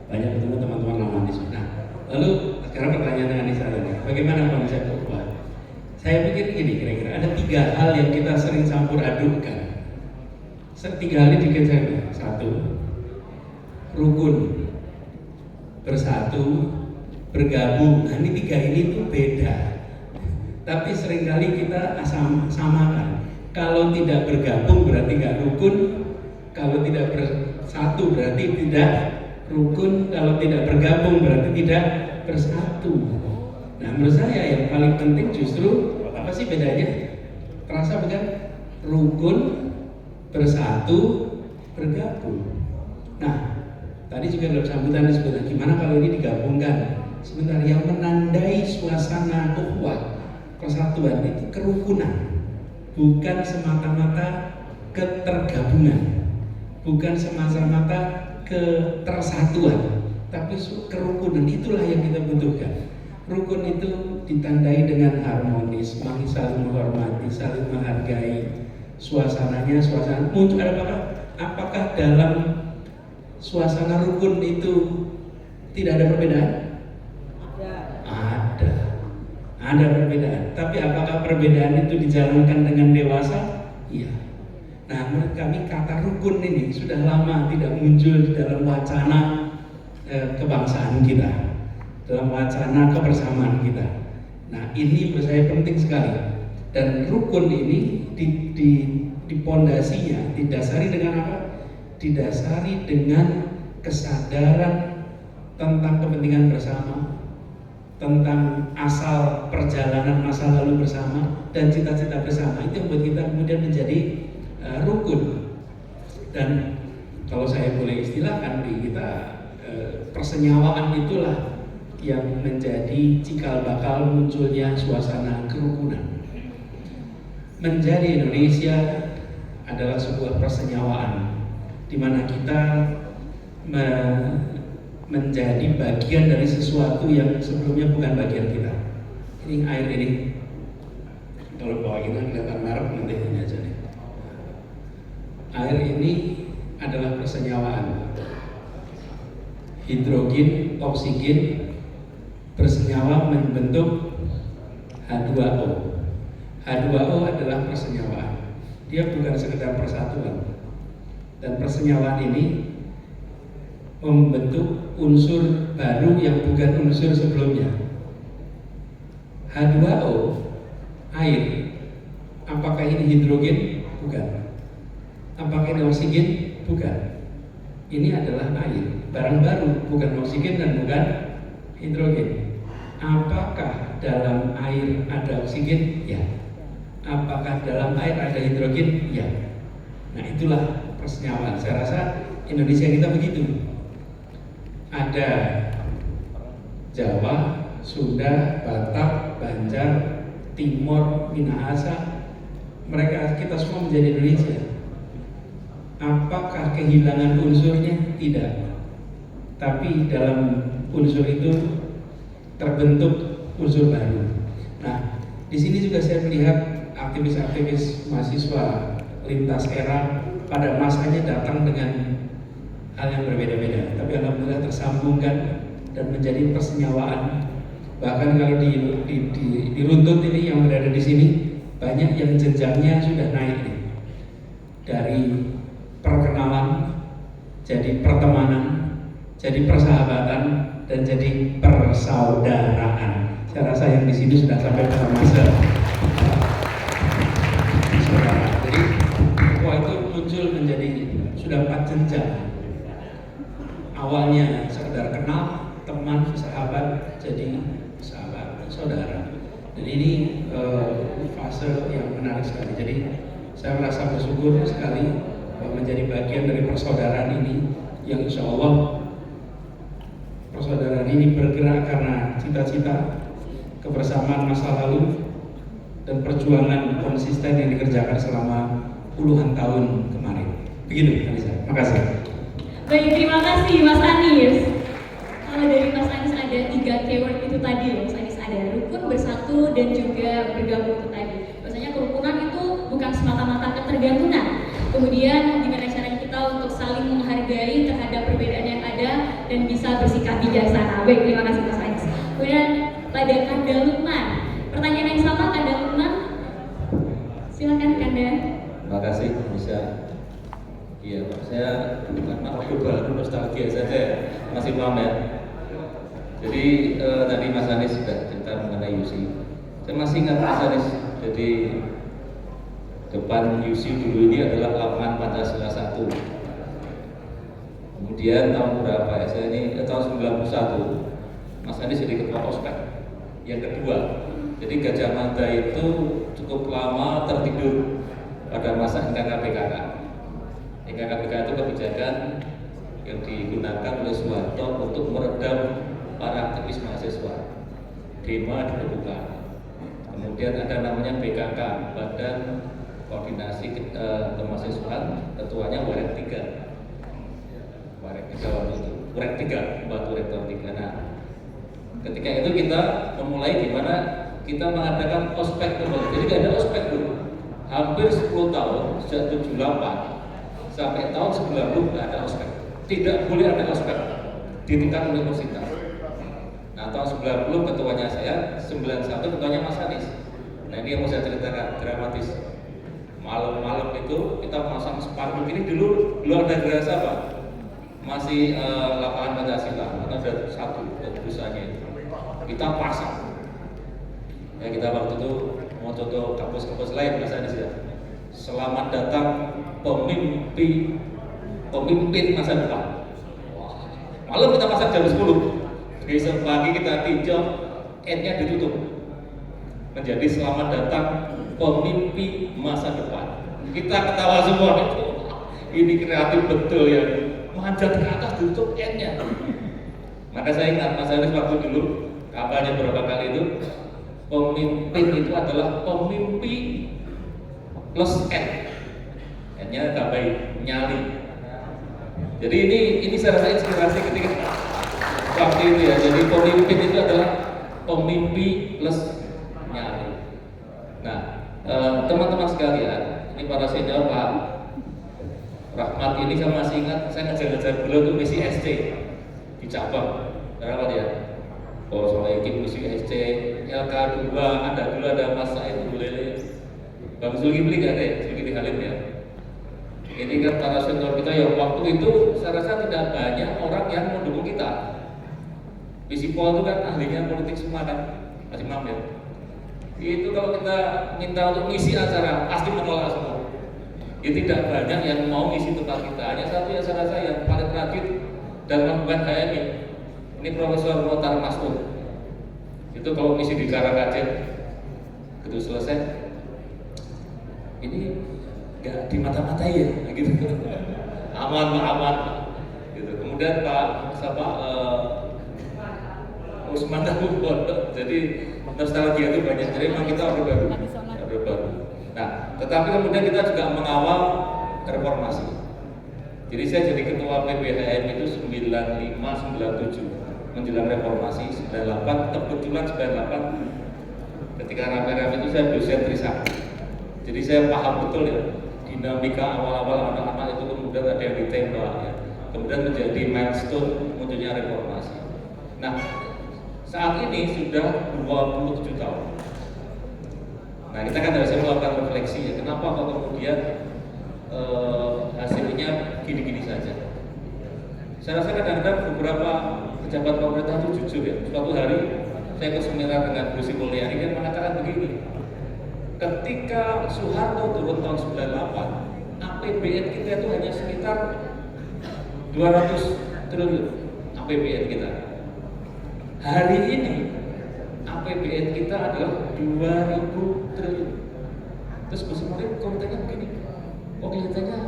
Banyak ketemu teman-teman lama di sana. Lalu sekarang pertanyaan dengan Anissa tadi, bagaimana konsep ukhuwah? Saya pikir gini, kira-kira ada 3 hal yang kita sering campur adukkan. 3 hal ini dikejar. 1, rukun, bersatu, bergabung. Nah ini 3 ini tuh beda. Tapi seringkali kita samakan. Kalau tidak bergabung berarti nggak rukun, kalau tidak bersatu berarti tidak rukun, kalau tidak bergabung berarti tidak bersatu. Nah menurut saya yang paling penting justru apa sih bedanya? Terasa bukan? Rukun, bersatu, bergabung. Nah tadi juga dalam sambutan disebutkan gimana kalau ini digabungkan. Sebentar, yang menandai suasana ukhuwah, persatuan itu kerukunan. Bukan semata-mata ketergabungan, bukan semata-mata ketersatuan, tapi kerukunan. Itulah yang kita butuhkan. Rukun itu ditandai dengan harmonis, saling menghormati, saling menghargai. Suasananya, suasana muncul apakah dalam suasana rukun itu tidak ada perbedaan? Ada perbedaan, tapi apakah perbedaan itu dijalankan dengan dewasa? Iya. Nah, menurut kami kata rukun ini sudah lama tidak muncul di dalam wacana kebangsaan kita, dalam wacana kebersamaan kita. Nah, ini menurut saya penting sekali. Dan rukun ini di pondasinya didasari dengan apa? Didasari dengan kesadaran tentang kepentingan bersama, tentang asal perjalanan masa lalu bersama dan cita-cita bersama. Itu yang buat kita kemudian menjadi rukun. Dan kalau saya boleh istilahkan di kita persenyawaan itulah yang menjadi cikal bakal munculnya suasana kerukunan. Menjadi Indonesia adalah sebuah persenyawaan di mana kita menjadi bagian dari sesuatu yang sebelumnya bukan bagian kita. Ini air ini, kalau bawa ini kelihatan merek nanti ini aja nih. Air ini adalah persenyawaan. Hidrogen, oksigen bersenyawa membentuk H2O. H2O adalah persenyawaan. Dia bukan sekedar persatuan. Dan persenyawaan ini membentuk unsur baru yang bukan unsur sebelumnya. H2O, air. Apakah ini hidrogen? Bukan. Apakah ini oksigen? Bukan. Ini adalah air, barang baru, bukan oksigen dan bukan hidrogen. Apakah dalam air ada oksigen? Ya. Apakah dalam air ada hidrogen? Ya. Nah, itulah persenyawaan. Saya rasa Indonesia kita begitu. Ada Jawa, Sunda, Batak, Banjar, Timor, Minahasa. Mereka, kita semua menjadi Indonesia. Apakah kehilangan unsurnya? Tidak. Tapi dalam unsur itu terbentuk unsur baru. Nah, di sini juga saya melihat aktivis-aktivis mahasiswa lintas era pada masanya datang dengan hal yang berbeda-beda, tapi alhamdulillah tersambungkan dan menjadi persenyawaan. Bahkan kalau di runtut ini yang berada di sini banyak yang jenjangnya sudah naik nih. Dari perkenalan, jadi pertemanan, jadi persahabatan, dan jadi persaudaraan. Saya rasa yang di sini sudah sampai pada masa saudara. Jadi bahwa itu muncul menjadi sudah 4 jenjang. Awalnya sekedar kenal, teman, sahabat, jadi sahabat, saudara. Dan ini fase yang menarik sekali. Jadi saya merasa bersyukur sekali menjadi bagian dari persaudaraan ini, yang insya Allah persaudaraan ini bergerak karena cita-cita, kebersamaan masa lalu, dan perjuangan konsisten yang dikerjakan selama puluhan tahun kemarin. Begitu, Anissa. Makasih. Baik, terima kasih Mas Anies. Kalau dari Mas Anies ada 3 keyword itu tadi ya, Mas Anies, ada rukun, bersatu, dan juga bergabung itu tadi. Biasanya kerukunan itu bukan semata-mata ketergantungan. Kemudian gimana cara kita untuk saling menghargai terhadap perbedaan yang ada dan bisa bersikap bijaksana. Baik, terima kasih Mas Anies. Kemudian pada Kanda Lukman, pertanyaan yang sama Kanda Lukman, silakan Kanda. Terima kasih, bisa. Iya, Pak, saya karena baru nostalgia saja ya, masih paham ya. Jadi tadi Mas Anies sudah cerita mengenai UC. Saya masih ingat Mas Anies. Jadi depan UC dulu ini adalah lapangan Pancasila 1. Kemudian tahun berapa ya? Saya ini tahun 91. Mas Anies jadi ketua ospek. Yang kedua, jadi Gajah Mada itu cukup lama tertidur pada masa NKKPKK. NKKPKK itu kebijakan yang digunakan oleh Soeharto untuk meredam para aktivis mahasiswa. Demo dibuka. Kemudian ada namanya BKK, Badan Koordinasi Kemahasiswaan, ketuanya Warek 3. Warek 3 waktu itu. Warek 3, Batu Rektor 3. Nah, ketika itu kita memulai di mana kita mengadakan ospek kembali. Jadi tidak ada ospek dulu. Hampir 10 tahun, sejak 78 sampai tahun 90 tidak ada ospek. Tidak boleh ada ospek di tingkat universitas. Nah, tahun 90 ketuanya saya, 91 ketuanya Mas Anies. Nah, ini yang mau saya ceritakan, dramatis. Malam-malam itu kita pasang spanduk ini dulu belum ada gerasa apa? Masih lapangan Pancasila, atau ada satu busanya itu. Kita pasang. Ya, kita waktu itu mau contoh kampus-kampus lain Mas Anies ya. Selamat datang pemimpin masa depan. Wah. Malam kita pasang jam 10. Besok pagi kita tinjau, N-nya ditutup. Menjadi selamat datang pemimpin masa depan. Kita ketawa semua. Ini kreatif betul ya. Manjat ke atas ditutup N-nya. Maka saya ingat Mas Anies waktu dulu kampanye beberapa kali itu, pemimpin itu adalah pemimpi plus N. N-nya agak baik, nyali. Jadi ini saya rasa inspirasi ketika waktu itu ya. Jadi pemimpin itu adalah pemimpi plus nyali. Nah, teman-teman sekalian, ini para senior Pak Rahmat ini saya masih ingat, saya ngajar-ngajar beliau tuh misi SC di cabang. Kenapa dia? Oh, soal ikut misi SC, LK2, ada Mas Said Bulele, Bang Zulkifli nggak ada ya? Zulkifli Halim ya. Ini kan para senior kita yang waktu itu saya rasa tidak banyak orang yang mendukung kita. Misi Pol itu kan ahlinya politik semua kan, Mas Imam ya. Itu kalau kita minta untuk ngisi acara pasti menolak semua. Itu tidak banyak yang mau ngisi tempat kita. Hanya satu yang saya rasa yang paling rajin dan melakukan HMI. Ini Profesor Motar Mas'ud. Itu kalau ngisi di Karangkajen, itu selesai. Ini nggak dimata-matai ya, gitu. Aman. Gitu. Kemudian Pak Usman Nabubon. Jadi nostalgia itu banyak. Jadi memang kita order baru. Nah, tetapi kemudian kita juga mengawal reformasi. Jadi saya jadi ketua PBHM itu 95-97 menjelang reformasi 98, kebetulan 98 ketika rame-rame itu saya dosen Trisakti. Jadi saya paham betul ya dinamika awal-awal anak-anak itu kemudian ada yang ditembak ya. Kemudian menjadi milestone munculnya reformasi. Nah, saat ini sudah 27 tahun. Nah, kita kan harus melakukan refleksi ya. Kenapa kok kemudian hasilnya gini-gini saja? Saya rasa kadang-kadang beberapa pejabat pemerintah itu jujur ya. Suatu hari saya ke seminar dengan Bu Sri Mulyani dan mengatakan begini. Ketika Soeharto turun tahun 98, APBN kita itu hanya sekitar 200 triliun APBN kita. Hari ini APBN kita adalah 2000 triliun. Terus Bu Sri Mulyani komentarnya begini, kok kelihatannya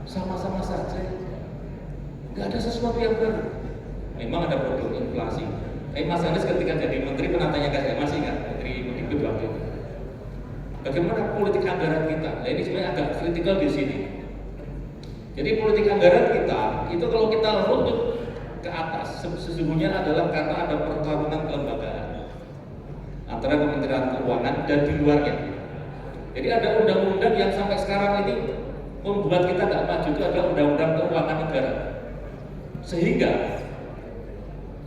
sama-sama saja. Gak ada sesuatu yang baru. Memang ada problem inflasi. Mas Anies ketika jadi menteri pernah tanya ke saya, masih ingat menteri Mendikbud waktu itu. Bagaimana politik anggaran kita? Nah, ini sebenarnya agak kritikal di sini. Jadi politik anggaran kita itu kalau kita runut ke atas sesungguhnya adalah karena ada pertarungan kelembagaan antara Kementerian Keuangan dan di luarnya. Jadi ada undang-undang yang sampai sekarang ini membuat kita nggak maju, itu adalah undang-undang keuangan negara. Sehingga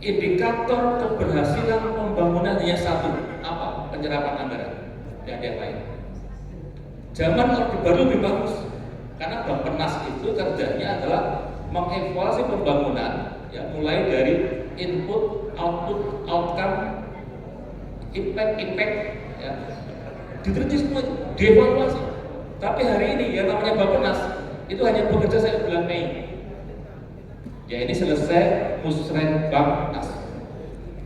indikator keberhasilan pembangunan hanya satu, apa? Penyerapan anggaran, tidak ada yang lain. Zaman Orde Baru lebih bagus, karena Bappenas itu kerjanya adalah mengevaluasi pembangunan, ya, mulai dari input, output, outcome, impact, ya, diteliti semua itu, dievaluasi. Tapi hari ini yang namanya Bappenas itu hanya bekerja sampai bulan Mei. Ya ini selesai musrah Bappenas.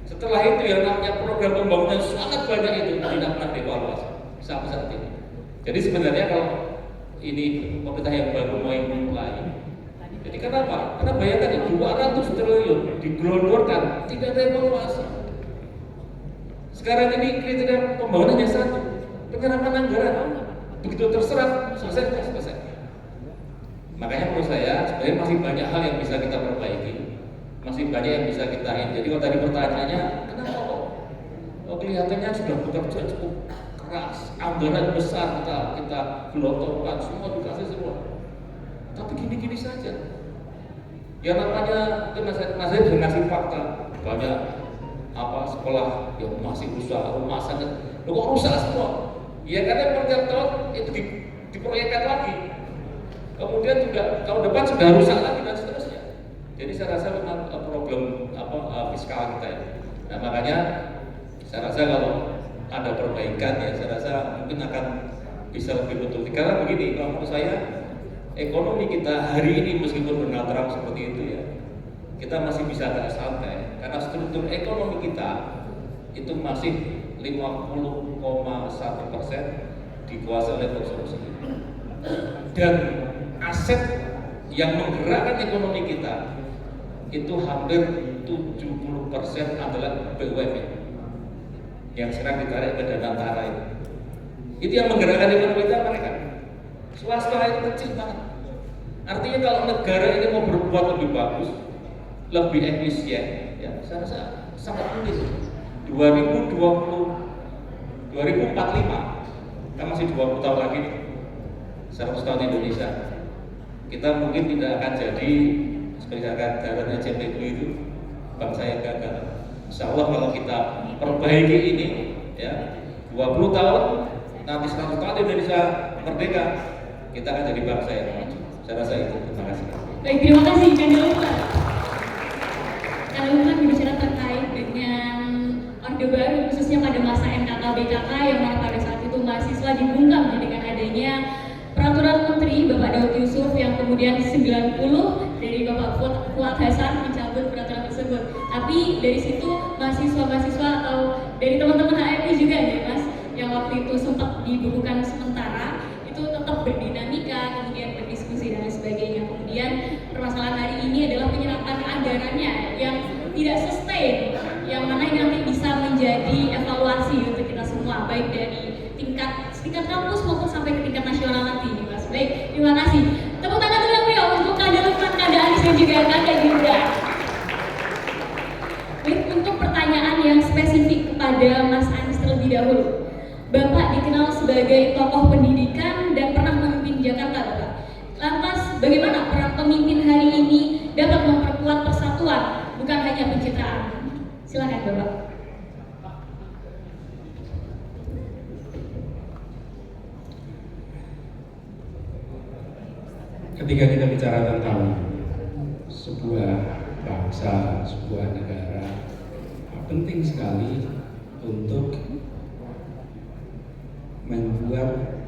Setelah itu yang namanya program pembangunan sangat banyak itu tidak pernah dievaluasi sampai saat ini. Jadi sebenarnya kalau ini pemerintah yang baru mau mulai, jadi kenapa? Karena bayangkan ya 200 triliun digelontorkan, tidak ada evaluasi. Sekarang ini kriteria pembangunannya satu, penyerapan anggaran. Begitu terserap, selesai. Makanya menurut saya sebenarnya masih banyak hal yang bisa kita perbaiki, masih banyak yang bisa kita ini. Jadi kalau tadi pertanyaannya, kenapa kok kelihatannya sudah bekerja cukup keras, anggaran besar kita gelontorkan, semua dikasih semua, tapi gini-gini saja. Ya namanya itu Mas Anies ngasih fakta banyak apa sekolah yang masih rusak, rumah sakit, kok rusak semua? Ya karena per tahun itu diproyekkan lagi. Kemudian juga tahun depan sudah rusak lagi dan seterusnya. Jadi saya rasa memang problem fiskal kita ya. Nah makanya saya rasa kalau ada perbaikan ya, saya rasa mungkin akan bisa lebih betul. Karena begini, kalau menurut saya ekonomi kita hari ini meskipun Donald Trump seperti itu ya, kita masih bisa agak santai karena struktur ekonomi kita itu masih 50,1% dikuasai oleh konsumsi. Dan aset yang menggerakkan ekonomi kita itu hampir 70% adalah BUMN yang sekarang ditarik ke Danantara itu. Itu yang menggerakkan ekonomi kita mereka. Swasta itu kecil banget. Artinya kalau negara ini mau berbuat lebih bagus, lebih efisien, ya saya rasa sangat mungkin. 2045, kan masih 20 tahun lagi, 100 tahun Indonesia. Kita mungkin tidak akan jadi seperti daratnya CPQ itu bangsa yang gagal. Insya Allah kalau kita perbaiki ini, ya 20 tahun nanti 100 tahun Indonesia merdeka, kita akan jadi bangsa yang maju. Saya rasa itu. Terima kasih. Baik, terima kasih Kandil Lukman. Kandil Lukman berbicara terkait dengan Orde Baru khususnya pada masa NKK-BKK yang mana pada saat itu mahasiswa dibungkam dengan adanya Peraturan Menteri Bapak Daud Yusuf yang kemudian 90 dari Bapak Fuad Hasan mencabut peraturan tersebut. Tapi dari situ mahasiswa-mahasiswa atau dari teman-teman HMI juga ya Mas, yang waktu itu sempat dibukukan sementara, itu tetap berdinamika, kemudian berdiskusi dan sebagainya. Kemudian permasalahan hari ini adalah penyerapan anggarannya yang tidak sustain, yang mana ini nanti bisa menjadi evaluasi untuk kita semua, baik dari tingkat kampus maupun sampai ke tingkat nasional nanti, Mas. Baik, terima kasih. Tepuk tangan dulu beliau untuk Kandil Lukman, Kanda Anis dan juga Kanda Gibran. Baik, untuk pertanyaan yang spesifik kepada Mas Anies terlebih dahulu. Bapak dikenal sebagai tokoh pendidikan dan pernah memimpin Jakarta, Bapak. Lantas, bagaimana peran pemimpin hari ini dapat memperkuat persatuan, bukan hanya pencitraan? Silakan, Bapak. Ketika kita bicara tentang sebuah bangsa, sebuah negara, penting sekali untuk membuat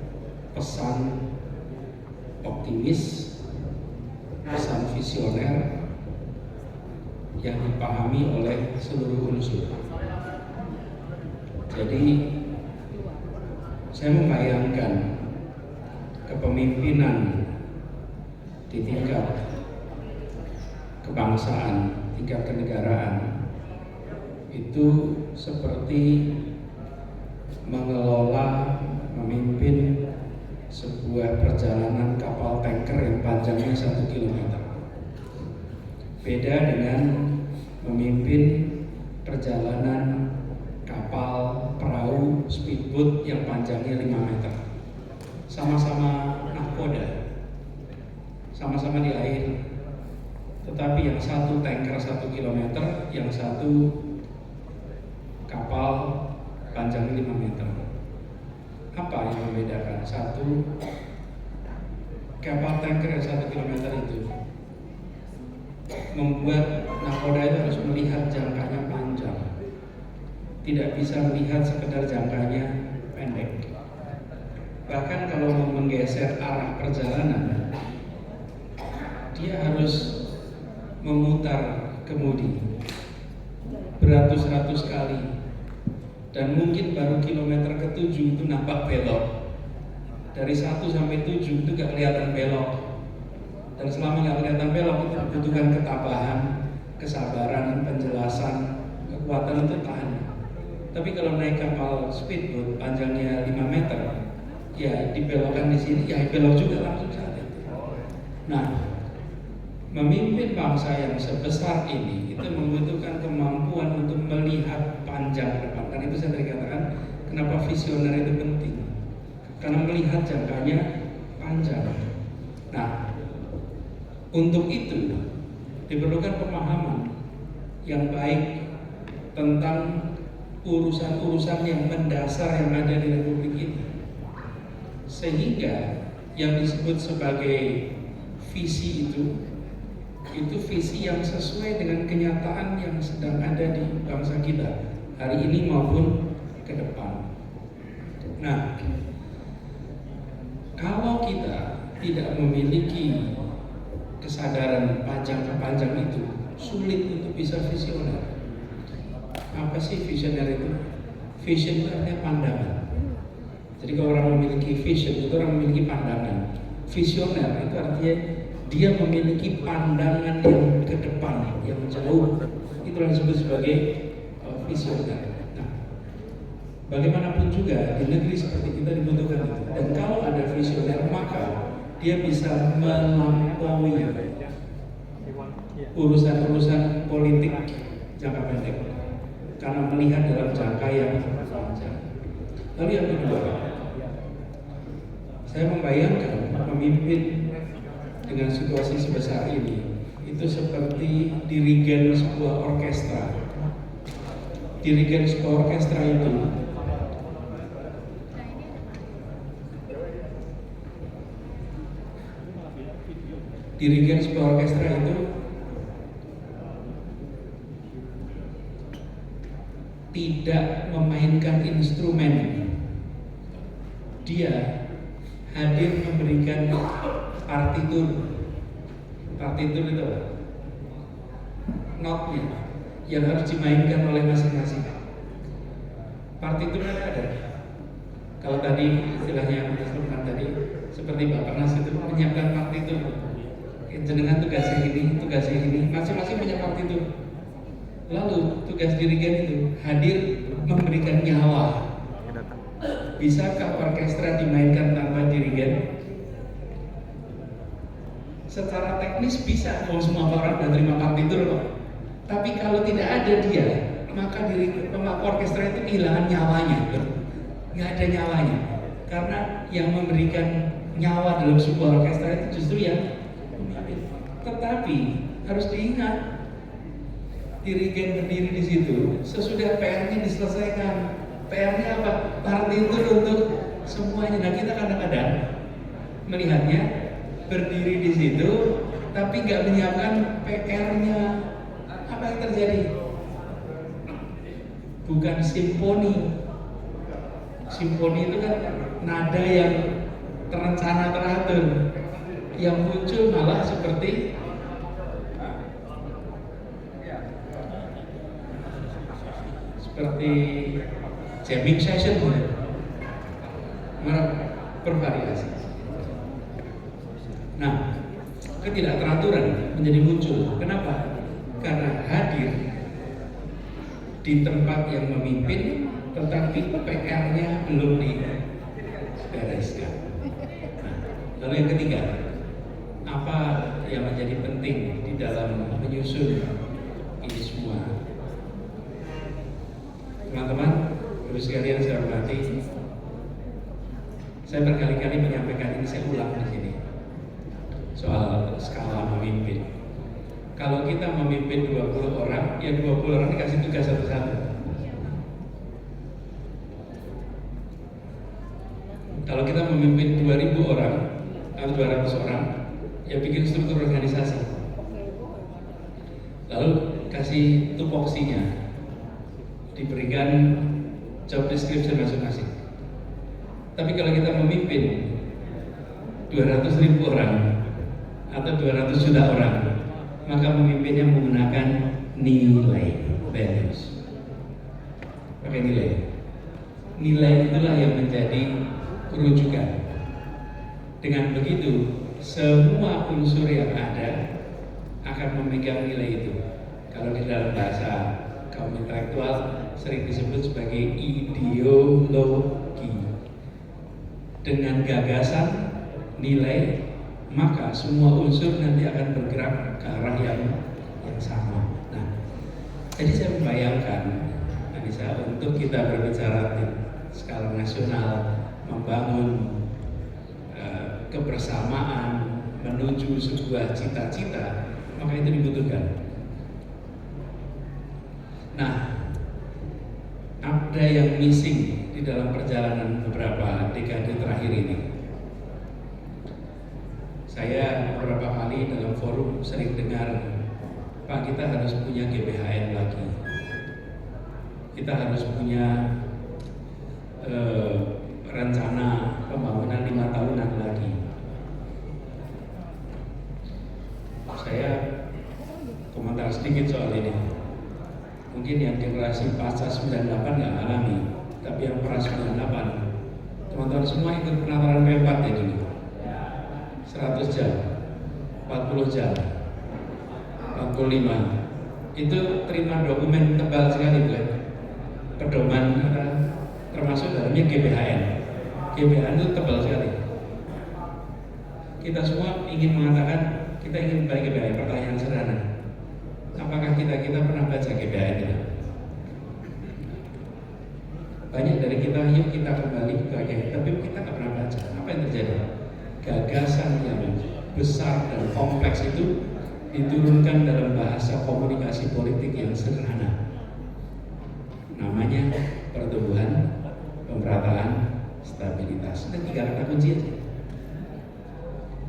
pesan optimis, pesan visioner yang dipahami oleh seluruh unsur. Jadi saya membayangkan kepemimpinan di tingkat kebangsaan, tingkat kenegaraan itu seperti mengelola, memimpin sebuah perjalanan kapal tanker yang panjangnya 1 km. Beda dengan memimpin perjalanan kapal perahu speedboat yang panjangnya 5 meter. Sama-sama nahkoda, sama-sama di air, tetapi yang satu tanker 1 km, yang satu kapal panjangnya 5 meter. Apa yang membedakan? Satu, kapal tanker yang 1 km itu membuat nahkoda itu harus melihat jangkanya panjang, tidak bisa melihat sekedar jangkanya pendek. Bahkan kalau mau menggeser arah perjalanan, dia harus memutar kemudi beratus-ratus kali, dan mungkin baru kilometer ke-7 itu nampak belok. Dari 1 sampai 7 itu gak kelihatan belok, dan selama gak kelihatan belok itu dibutuhkan ketabahan, kesabaran, penjelasan, kekuatan untuk tahan. Tapi kalau naik kapal speedboat panjangnya 5 meter, ya dibelokkan di sini, ya belok juga langsung saat itu. Nah, memimpin bangsa yang sebesar ini itu membutuhkan kemampuan untuk melihat panjang ke depan. Dan itu saya tadi katakan kenapa visioner itu penting, karena melihat jangkanya panjang. Nah, untuk itu diperlukan pemahaman yang baik tentang urusan-urusan yang mendasar yang ada di Republik ini, sehingga yang disebut sebagai visi itu visi yang sesuai dengan kenyataan yang sedang ada di bangsa kita hari ini maupun ke depan. Nah, kalau kita tidak memiliki kesadaran panjang itu, sulit untuk bisa visioner. Apa sih visioner itu? Vision itu artinya pandangan. Jadi kalau orang memiliki vision itu orang memiliki pandangan. Visioner itu artinya dia memiliki pandangan yang ke depan, yang jauh. Itulah disebut sebagai visioner. Nah, bagaimanapun juga di negeri seperti kita dibutuhkan itu. Dan kalau ada visioner, maka dia bisa melampaui urusan-urusan politik jangka pendek karena melihat dalam jangka yang panjang. Lalu yang kedua, saya membayangkan memimpin dengan situasi sebesar ini itu seperti dirigen sebuah orkestra. Dirigen sebuah orkestra itu tidak memainkan instrumen, dia hadir memberikan partitur. Partitur itu notnya yang harus dimainkan oleh masing-masing. Partitur kan ada. Kalau tadi istilahnya Mas Lukman tadi seperti Pak Pernas itu menyiapkan partitur. Jenengan tugasnya ini, masing-masing punya partitur. Lalu tugas dirigen itu hadir memberikan nyawa. Bisakah orkestra dimainkan tanpa dirigen? Secara teknis bisa, kalau semua orang sudah terima partitur kok. Tapi kalau tidak ada dia, maka orkestra itu kehilangan nyawanya. Nggak ada nyawanya. Karena yang memberikan nyawa dalam sebuah orkestra itu justru yang memimpin. Tetapi harus diingat, dirigen berdiri di situ sesudah PR-nya diselesaikan. PR-nya apa? Partitur untuk semuanya. Nah, kita kadang-kadang melihatnya berdiri di situ tapi nggak menyiapkan PR-nya. Apa yang terjadi? Bukan simfoni. Simfoni itu kan nada yang terencana, teratur. Yang muncul malah seperti jamming session, bervariasi. Nah, ketidakteraturan menjadi muncul. Kenapa? Karena hadir di tempat yang memimpin, tetapi PR-nya belum dibereskan. Nah, lalu yang ketiga, apa yang menjadi penting di dalam menyusun ini semua? Teman-teman, terus sekalian saya hormati, saya berkali-kali menyampaikan ini, saya ulang di sini soal skala memimpin. Kalau kita memimpin 20 orang, ya 20 orang dikasih tugas satu-satu. Kalau kita memimpin 2000 orang atau 200 orang, ya bikin struktur organisasi. Lalu kasih tupoksinya, diberikan job description masing-masing. Tapi kalau kita memimpin 200.000 orang atau 200 juta orang, maka memimpinnya menggunakan nilai, values. Pakai nilai. Nilai itulah yang menjadi rujukan. Dengan begitu, semua unsur yang ada akan memegang nilai itu. Kalau di dalam bahasa kaum intelektual sering disebut sebagai ideologi. Dengan gagasan, nilai, maka semua unsur nanti akan bergerak ke arah yang sama. Nah, jadi saya membayangkan, Anissa, untuk kita berbicara di skala nasional, membangun kebersamaan menuju sebuah cita-cita, maka itu dibutuhkan. Nah, ada yang missing di dalam perjalanan beberapa dekade terakhir ini. Saya beberapa kali dalam forum sering dengar, Pak, kita harus punya GBHN lagi. Kita harus punya rencana pembangunan 5 tahunan lagi. Saya komentar sedikit soal ini. Mungkin yang generasi pasca 98 nggak alami, tapi yang pra 98, teman-teman semua ikut penataran P4 ya dulu. 100 jam. 40 jam, 45. Itu terima dokumen tebal sekali bukan? Pedoman termasuk dalamnya GBHN. GBHN itu tebal sekali. Kita semua ingin mengatakan kita ingin baca GBHN. Pertanyaan sederhana, apakah kita pernah baca GBHN itu? Banyak dari kita, yuk kita kembali ke GBHN, tapi kita nggak pernah baca. Apa yang terjadi? Gagasan yang besar dan kompleks itu diturunkan dalam bahasa komunikasi politik yang sederhana. Namanya pertumbuhan, pemerataan, stabilitas. Ada 3 kata kunci aja.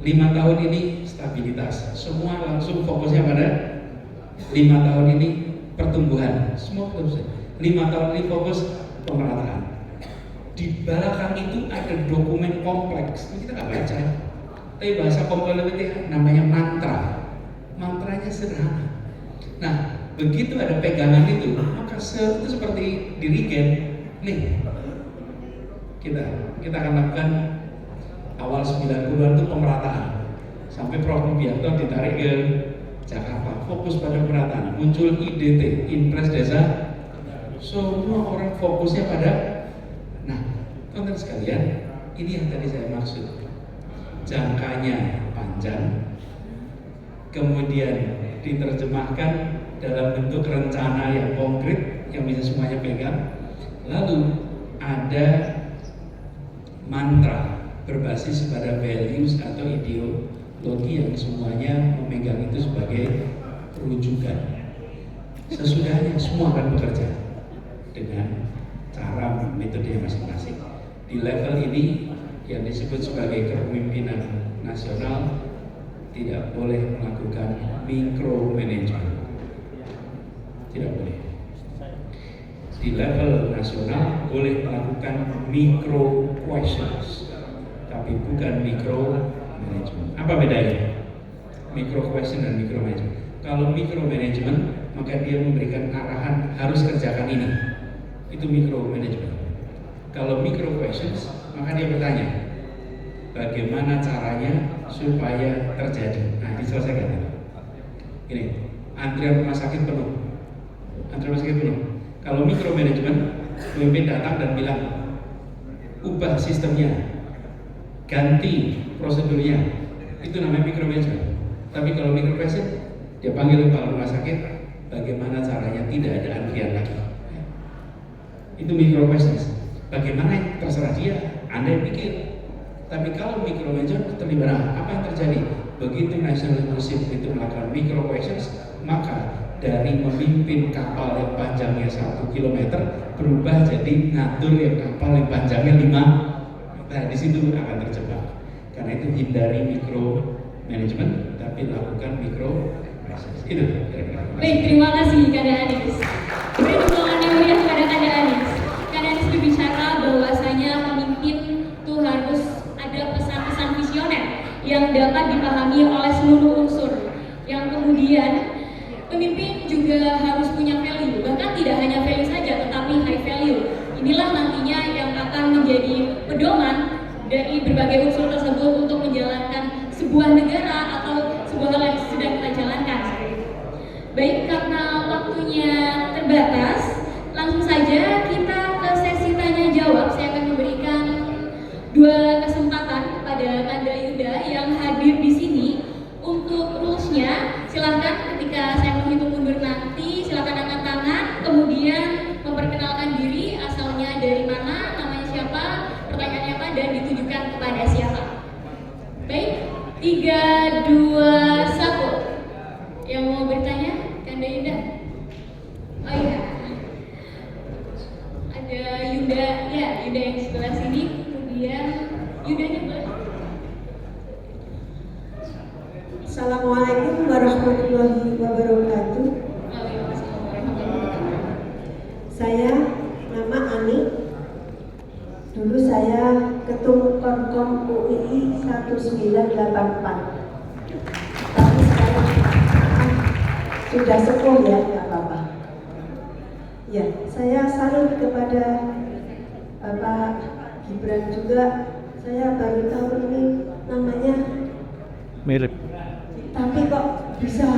5 tahun ini stabilitas. Semua langsung fokusnya pada 5 tahun ini pertumbuhan. Semua fokus. 5 tahun ini fokus pemerataan. Di belakang itu ada dokumen kompleks. Kita nggak baca. Tapi bahasa komplementer namanya mantra. Mantranya sederhana. Nah, begitu ada pegangan itu, maka itu seperti dirigen. Nih, kita akan lakukan awal 90-an itu pemerataan. Sampai Prof. Mubianto ditarik ke Jakarta, fokus pada pemerataan. Muncul IDT, Impres Desa. Semua orang fokusnya pada. Nah, teman-teman sekalian, ini yang tadi saya maksud. Jangkanya panjang, kemudian diterjemahkan dalam bentuk rencana yang konkret yang bisa semuanya pegang. Lalu ada mantra berbasis pada values atau ideologi yang semuanya memegang itu sebagai rujukan. Sesudahnya semua akan bekerja dengan cara metode masing-masing. Di level ini yang disebut sebagai kepemimpinan nasional tidak boleh melakukan micromanagement. Tidak boleh. Di level nasional boleh melakukan micro questions, tapi bukan micro management. Apa bedanya? Micro question dan micro management. Kalau micro management, maka dia memberikan arahan harus kerjakan ini. Itu micro management. Kalau micro questions, maka dia bertanya, bagaimana caranya supaya terjadi? Nah, diselesaikan. Ini, antrian rumah sakit penuh. Antrian rumah sakit penuh. Kalau micro management, pemimpin datang dan bilang, ubah sistemnya, ganti prosedurnya. Itu namanya micro management. Tapi kalau micro question, dia panggil kepala rumah sakit, bagaimana caranya tidak ada antrian lagi. Itu micro questions. Bagaimana terserah dia, Anda yang pikir. Tapi kalau micro management terlibat, apa yang terjadi? Begitu national leadership itu melakukan micro questions, maka dari memimpin kapal yang panjangnya 1 km berubah jadi ngatur yang kapal yang panjangnya 5. Nah, di situ akan terjebak. Karena itu hindari micro management, tapi lakukan micro questions. Itu kira-kira. Baik, terima kasih Kanda Anies. Beri tepuk tangan yang meriah kepada Kanda Anies. Kanda Anies berbicara bahwasanya pemimpin itu harus ada pesan-pesan visioner yang dapat dipahami oleh seluruh unsur. Yang kemudian pemimpin juga harus punya value, bahkan tidak hanya value saja, tetapi high value. Inilah nantinya yang akan menjadi pedoman dari berbagai unsur tersebut untuk menjalankan sebuah negara atau sebuah hal yang sedang kita jalankan. Baik, karena waktunya terbatas, langsung saja kita ke sesi tanya jawab. Saya akan memberikan 2 kesempatan kepada Kanda Yuda yang hadir di sini. Untuk rules-nya, silakan ketika saya menghitung mundur nanti, silakan angkat tangan, kemudian memperkenalkan diri, asalnya dari mana, namanya siapa, pertanyaannya apa, dan ditujukan kepada siapa. Baik, 3, 2, 1. Yang mau bertanya, Kanda Yuda? Oh iya, ada Yuda, ya Yuda yang sebelah sini, kemudian Yudanya boleh. Assalamualaikum warahmatullahi wabarakatuh. Saya nama Ani. Dulu saya Ketum Korkom UII 1984. Tapi sekarang sudah sepuh ya, nggak apa-apa. Ya, saya salut kepada Bapak Gibran juga. Saya baru tahu ini namanya mirip. tapi kok bisa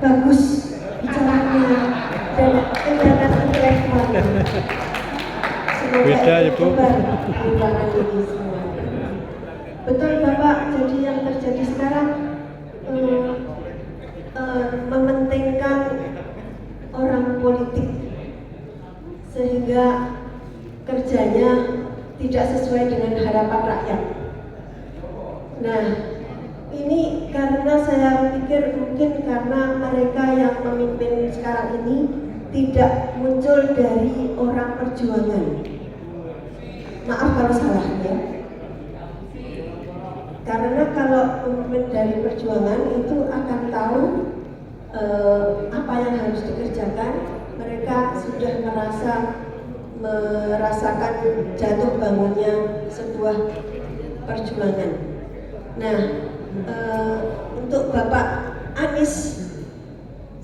bagus bicaranya dan kendaraan intelektual. Semoga Beda ya, Bu. perubahan ini semua. Betul Bapak, jadi yang terjadi sekarang mementingkan orang politik sehingga kerjanya tidak sesuai dengan harapan rakyat. Nah, ini karena saya pikir mungkin karena mereka yang memimpin sekarang ini tidak muncul dari orang perjuangan. Maaf kalau salah ya. Karena kalau pemimpin dari perjuangan itu akan tahu apa yang harus dikerjakan. Mereka sudah merasakan jatuh bangunnya sebuah perjuangan. Nah, untuk Bapak Anies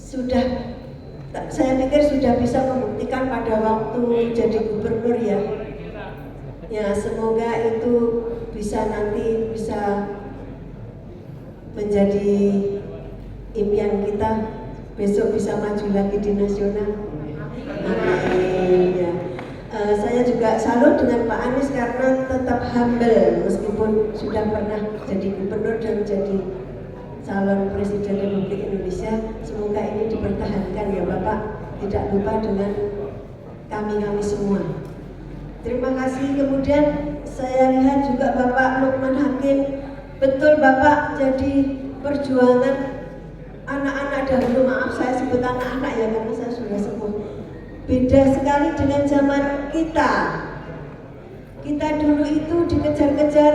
saya pikir sudah bisa membuktikan pada waktu jadi gubernur ya. Ya, semoga itu nanti bisa menjadi impian kita, besok bisa maju lagi di nasional. Amin ya. Saya juga salut dengan Pak Anies karena tetap humble meskipun sudah pernah jadi gubernur dan jadi calon presiden Republik Indonesia. Semoga ini dipertahankan ya Bapak, tidak lupa dengan kami semua. Terima kasih. Kemudian saya lihat juga Bapak Lukman Hakim, betul Bapak jadi perjuangan anak-anak dahulu. Maaf saya sebut anak-anak ya karena saya sudah sepuh. Beda sekali dengan zaman kita. Kita dulu itu dikejar-kejar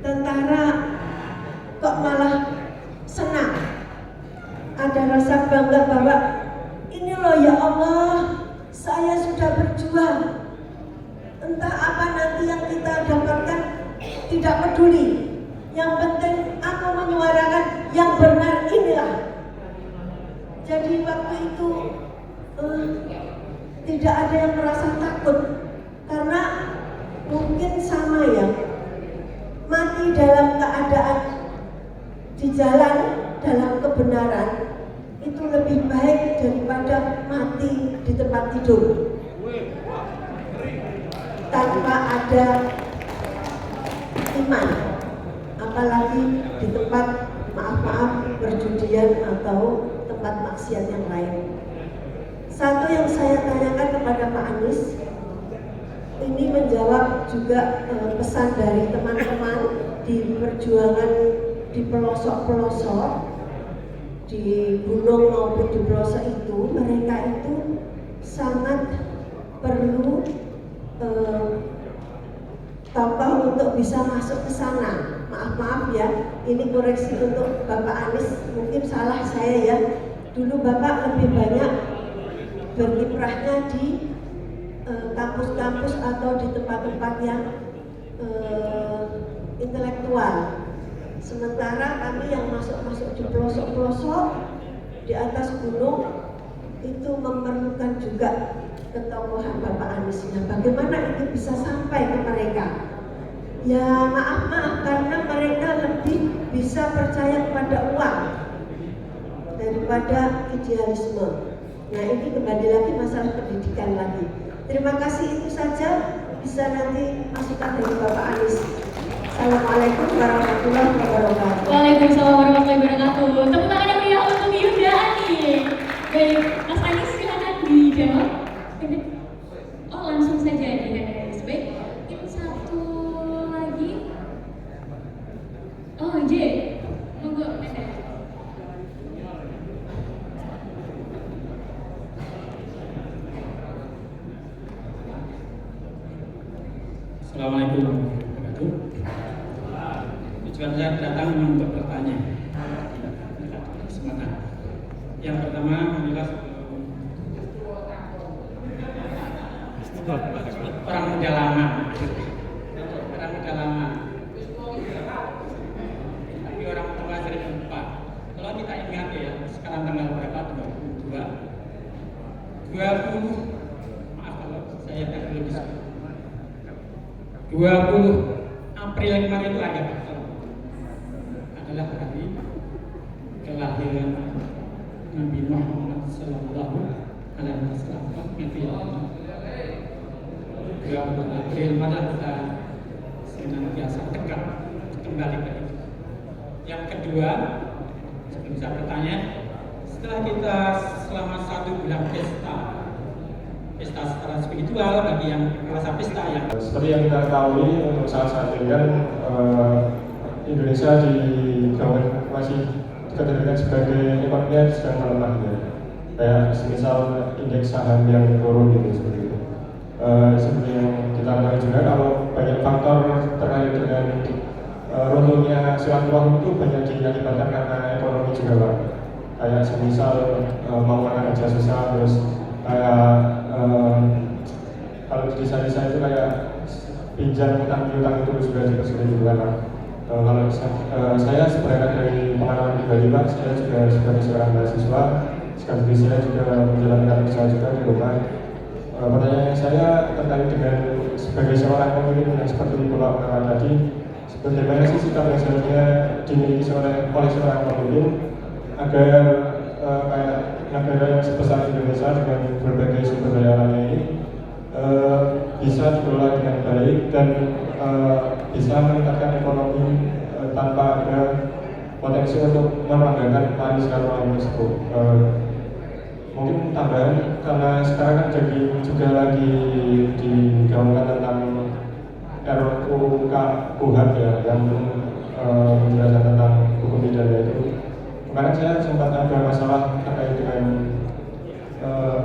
tentara, kok malah senang. Ada rasa bangga bahwa ini loh ya Allah, saya sudah berjuang. Entah apa nanti yang kita dapatkan tidak peduli. Yang penting aku menyuarakan yang benar inilah. Jadi waktu itu tidak ada yang merasa takut karena mungkin sama ya, mati dalam keadaan di jalan dalam kebenaran itu lebih baik daripada mati di tempat tidur tanpa ada iman, apalagi di tempat maaf perjudian atau tempat maksiat yang lain. Satu yang saya tanyakan kepada Pak Anies, ini menjawab juga pesan dari teman-teman di perjuangan di pelosok-pelosok, di gunung maupun di pelosok itu, mereka itu sangat perlu tokoh untuk bisa masuk ke sana. Maaf ya, ini koreksi untuk Bapak Anies, mungkin salah saya ya. Dulu Bapak lebih banyak berkiprahnya di kampus-kampus atau di tempat-tempat yang intelektual. Sementara kami yang masuk di pelosok-pelosok di atas gunung itu memerlukan juga ketokohan Bapak Anies. Nah, bagaimana ini bisa sampai ke mereka? Ya maaf karena mereka lebih bisa percaya kepada uang daripada idealisme. Nah ini kembali lagi masalah pendidikan lagi. Terima kasih, itu saja, bisa nanti masukan dari Bapak Anies. Assalamualaikum warahmatullahi wabarakatuh. Waalaikumsalam warahmatullahi wabarakatuh. Tepuk tangan yang meriah untuk Yunda Ani. Baik, Mas Anies silakan dijawab. Oh langsung saja nih. Baik, ini satu lagi. Oh J, monggo Nanda. Assalamualaikum warahmatullahi wabarakatuh. Tujuan saya datang memang untuk bertanya. Kesempatan. Yang pertama, adalah orang muda lama. Tapi orang tua sering lupa. Kalau kita ingat ya, sekarang tanggal berapa? 20. Maaf kalau saya terlalu 20 April kemarin itu ada kelahiran Nabi Muhammad Sallallahu Alaihi Wasallam itu ya 2 April mana kita senantiasa dekat kembali ke itu. Yang kedua, sebelum saya bertanya, setelah kita selama 1 bulan pesta secara spiritual bagi yang merasa pesta ya. Seperti yang kita ketahui untuk saat ini kan Indonesia masih dikategorikan sebagai ekonominya sedang melemah ya. Kayak semisal indeks saham yang turun gitu seperti itu. Seperti yang kita ketahui juga kalau banyak faktor terkait dengan runtuhnya silaturahmi itu banyak diakibatkan karena ekonomi juga Pak. Kayak semisal mau kerja susah terus kayak kalau di desa-desa itu kayak pinjam utang itu juga dipersulit juga Pak. Kalau saya sebenarnya dari pengalaman pribadi Pak, saya juga sebagai seorang mahasiswa sekaligus saya juga menjalankan usaha juga di rumah. Pertanyaan saya terkait dengan sebagai seorang pemimpin yang seperti Bapak katakan tadi, bagaimana sih sikap yang seharusnya dimiliki oleh seorang pemimpin agar kayak negara yang sebesar Indonesia dengan berbagai sumber daya alamnya ini bisa dikelola dengan baik dan bisa meningkatkan ekonomi tanpa ada potensi untuk melanggarkan silaturahmi tersebut. Mungkin tambahan karena sekarang kan jadi juga lagi digaungkan tentang RUU KUHP ya yang menjelaskan tentang hukum pidana itu. Kemarin saya sempat ada masalah terkait dengan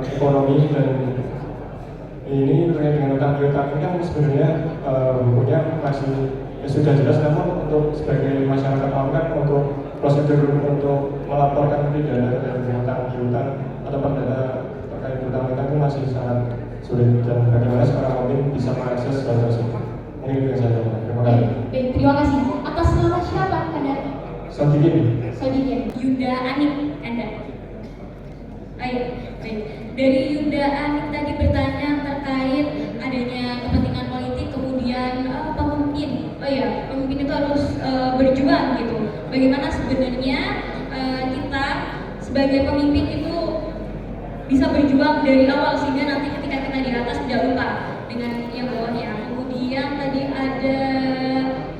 ekonomi dan ini terkait dengan utang piutang ini kan sebenarnya hukumnya masih sudah jelas, namun untuk sebagai masyarakat awam kan untuk prosedur untuk melaporkan pidana terkait dengan utang piutang atau perdata terkait utang piutang itu masih sangat sulit dan bagaimana seorang pemimpin bisa mengakses hal tersebut. Mungkin itu yang saya tahu. Terima kasih. Terima kasih. Atas nama siapa Anda? Sodikin. Yuda Anik Anda. Baik. Dari Yuda Anik tadi bertanya terkait adanya kepentingan politik, kemudian pemimpin. Pemimpin itu harus berjuang gitu. Bagaimana sebenarnya kita sebagai pemimpin itu bisa berjuang dari awal sehingga nanti ketika kita di atas tidak lupa dengan yang bawahnya. Kemudian tadi ada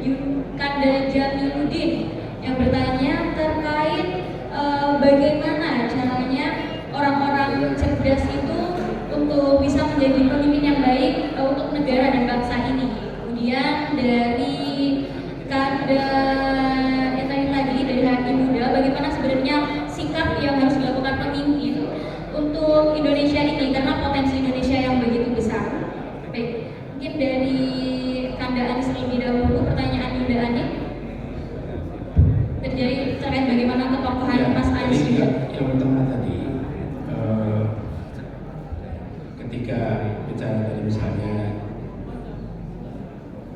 Yukanda Jamiluddin yang bertanya terkait bagaimana caranya orang-orang cerdas itu untuk bisa menjadi pemimpin yang baik untuk negara dan bangsa ini. Kemudian dari Kanda yang tadi dari Hati Muda, bagaimana sebenarnya sikap yang harus dilakukan pemimpin untuk Indonesia ini karena potensi Indonesia yang begitu besar. Baik, mungkin dari Kanda Anis terlebih dahulu pertanyaan Yuda Anik terkait bagaimana ketokohan Mas Anis juga. Yang pertama tadi ketika bicara tadi misalnya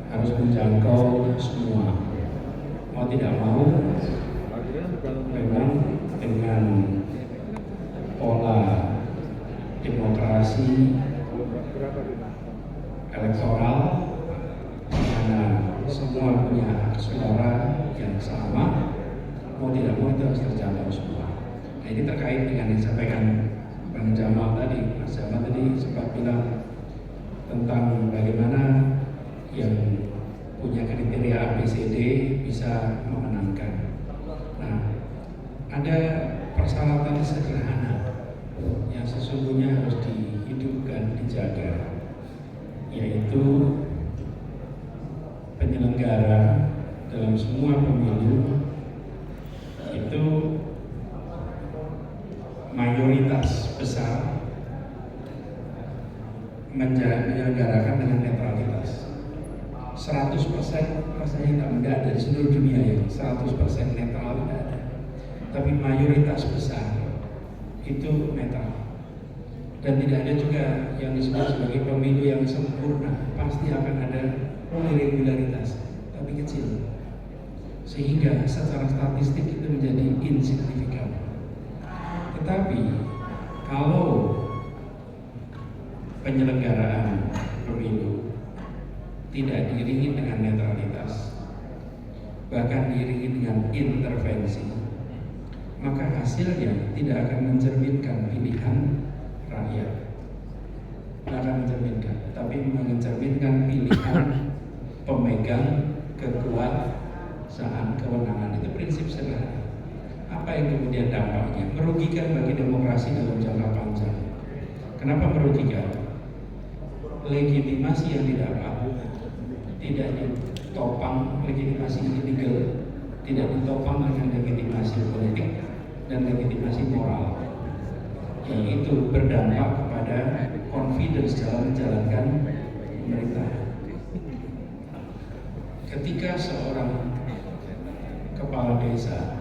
harus menjangkau semua, mau tidak mau memang dengan pola demokrasi elektoral di mana semua punya hak suara yang sama, mau tidak mau itu harus terjangkau semua. Nah, ini terkait dengan yang disampaikan Bang Jamal tadi. Mas Jamal tadi sempat bilang tentang bagaimana yang punya kriteria ABCD bisa memenangkan. Nah, ada persyaratan sederhana yang sesungguhnya harus dihidupkan, dijaga, yaitu penyelenggara dalam semua pemilu itu mayoritas besar menyelenggarakan dengan netralitas. 100% rasanya tidak ada di seluruh dunia yang 100% netral, tidak ada. Tapi mayoritas besar itu netral. Dan tidak ada juga yang disebut sebagai pemilu yang sempurna. Pasti akan ada irregularitas, tapi kecil. Sehingga secara statistik itu menjadi insignifikan. Tetapi kalau penyelenggaraan pemilu tidak diiringi dengan netralitas, bahkan diiringi dengan intervensi, maka hasilnya tidak akan mencerminkan pilihan rakyat, tidak akan mencerminkan, tapi mencerminkan pilihan pemegang kekuasaan kewenangan. Itu prinsip sederhana. Apa yang kemudian dampaknya? Merugikan bagi demokrasi dalam jangka panjang. Kenapa merugikan? Legitimasi yang didapat tidak ditopang, legitimasi illegal tidak ditopang dengan legitimasi politik dan legitimasi moral, yang itu berdampak kepada confidence dalam menjalankan pemerintahan. Ketika seorang kepala desa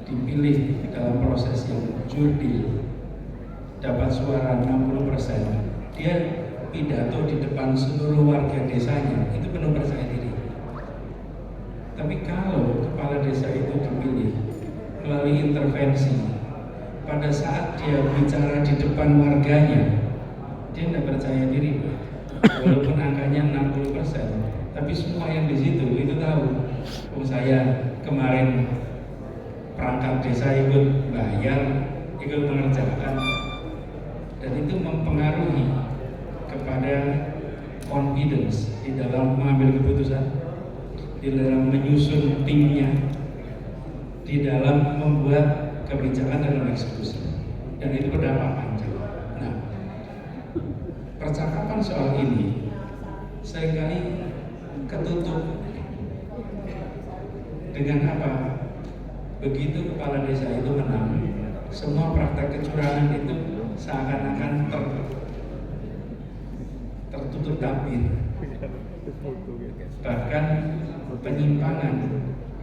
dipilih dalam proses yang jurdil, dapat suara 60%, dia pidato di depan seluruh warga desanya, itu penuh percaya diri. Tapi kalau kepala desa itu dipilih melalui intervensi, pada saat dia bicara di depan warganya, dia tidak percaya diri, walaupun angkanya 60%, tapi semua yang di situ itu tahu, saya kemarin perangkat desa ikut bayar, ikut mengerjakan, dan itu mempengaruhi kepada confidence di dalam mengambil keputusan, di dalam menyusun timnya, di dalam membuat kebijakan dan eksekusi, dan itu berdampak panjang. Nah, percakapan soal ini seringkali ketutup dengan apa? Begitu kepala desa itu menang, semua praktek kecurangan itu seakan-akan tertutup tabir. Bahkan penyimpangan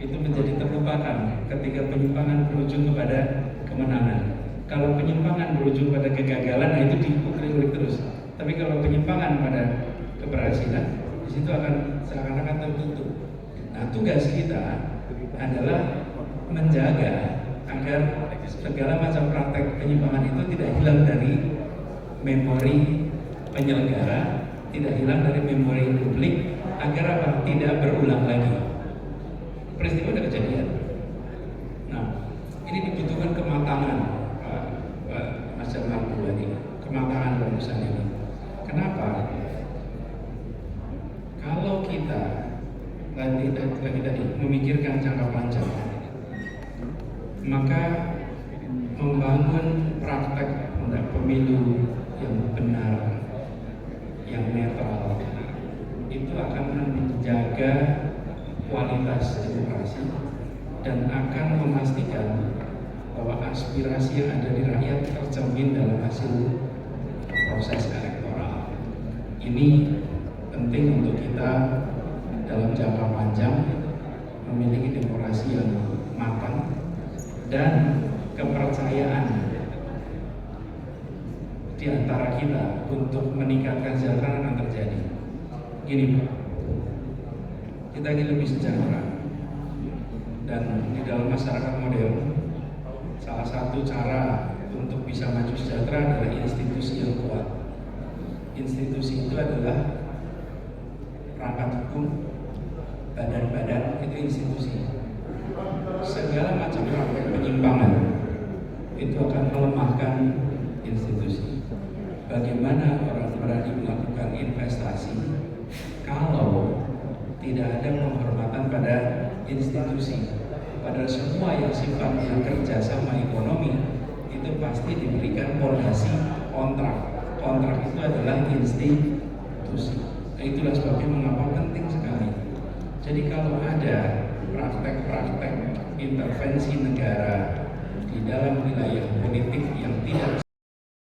itu menjadi terlupakan ketika penyimpangan berujung kepada kemenangan. Kalau penyimpangan berujung pada kegagalan, nah itu diulik-ulik terus. Tapi kalau penyimpangan pada keberhasilan, di situ akan seakan-akan tertutup. Nah, tugas kita adalah menjaga agar segala macam praktek penyimpangan itu tidak hilang dari memori penyelenggara, tidak hilang dari memori publik, agar apa? Tidak berulang lagi. Peristiwa sudah kejadian. Nah, ini dibutuhkan kematangan, Mas Jamal ini, kematangan rumusan ini. Kenapa? Kalau kita lagi tadi memikirkan jangka panjang, maka membangun praktek pemilu yang benar, yang netral, itu akan menjaga kualitas demokrasi dan akan memastikan bahwa aspirasi yang ada di rakyat tercermin dalam hasil proses elektoral. Ini penting untuk kita dalam jangka panjang memiliki demokrasi yang matang dan kepercayaan di antara kita untuk meningkatkan kesejahteraan akan terjadi. Gini Pak, kita ingin lebih sejahtera, dan di dalam masyarakat modern salah satu cara untuk bisa maju sejahtera adalah institusi yang kuat. Institusi itu adalah perangkat hukum, badan-badan, itu institusi. Segala macam praktek penyimpangan itu akan melemahkan institusi. Bagaimana orang berani melakukan investasi kalau tidak ada penghormatan pada institusi? Padahal semua yang sifatnya kerjasama ekonomi itu pasti diberikan pondasi kontrak. Kontrak itu adalah institusi. Nah, itulah sebabnya mengapa penting sekali. Jadi kalau ada praktek-praktek intervensi negara di dalam wilayah politik yang tidak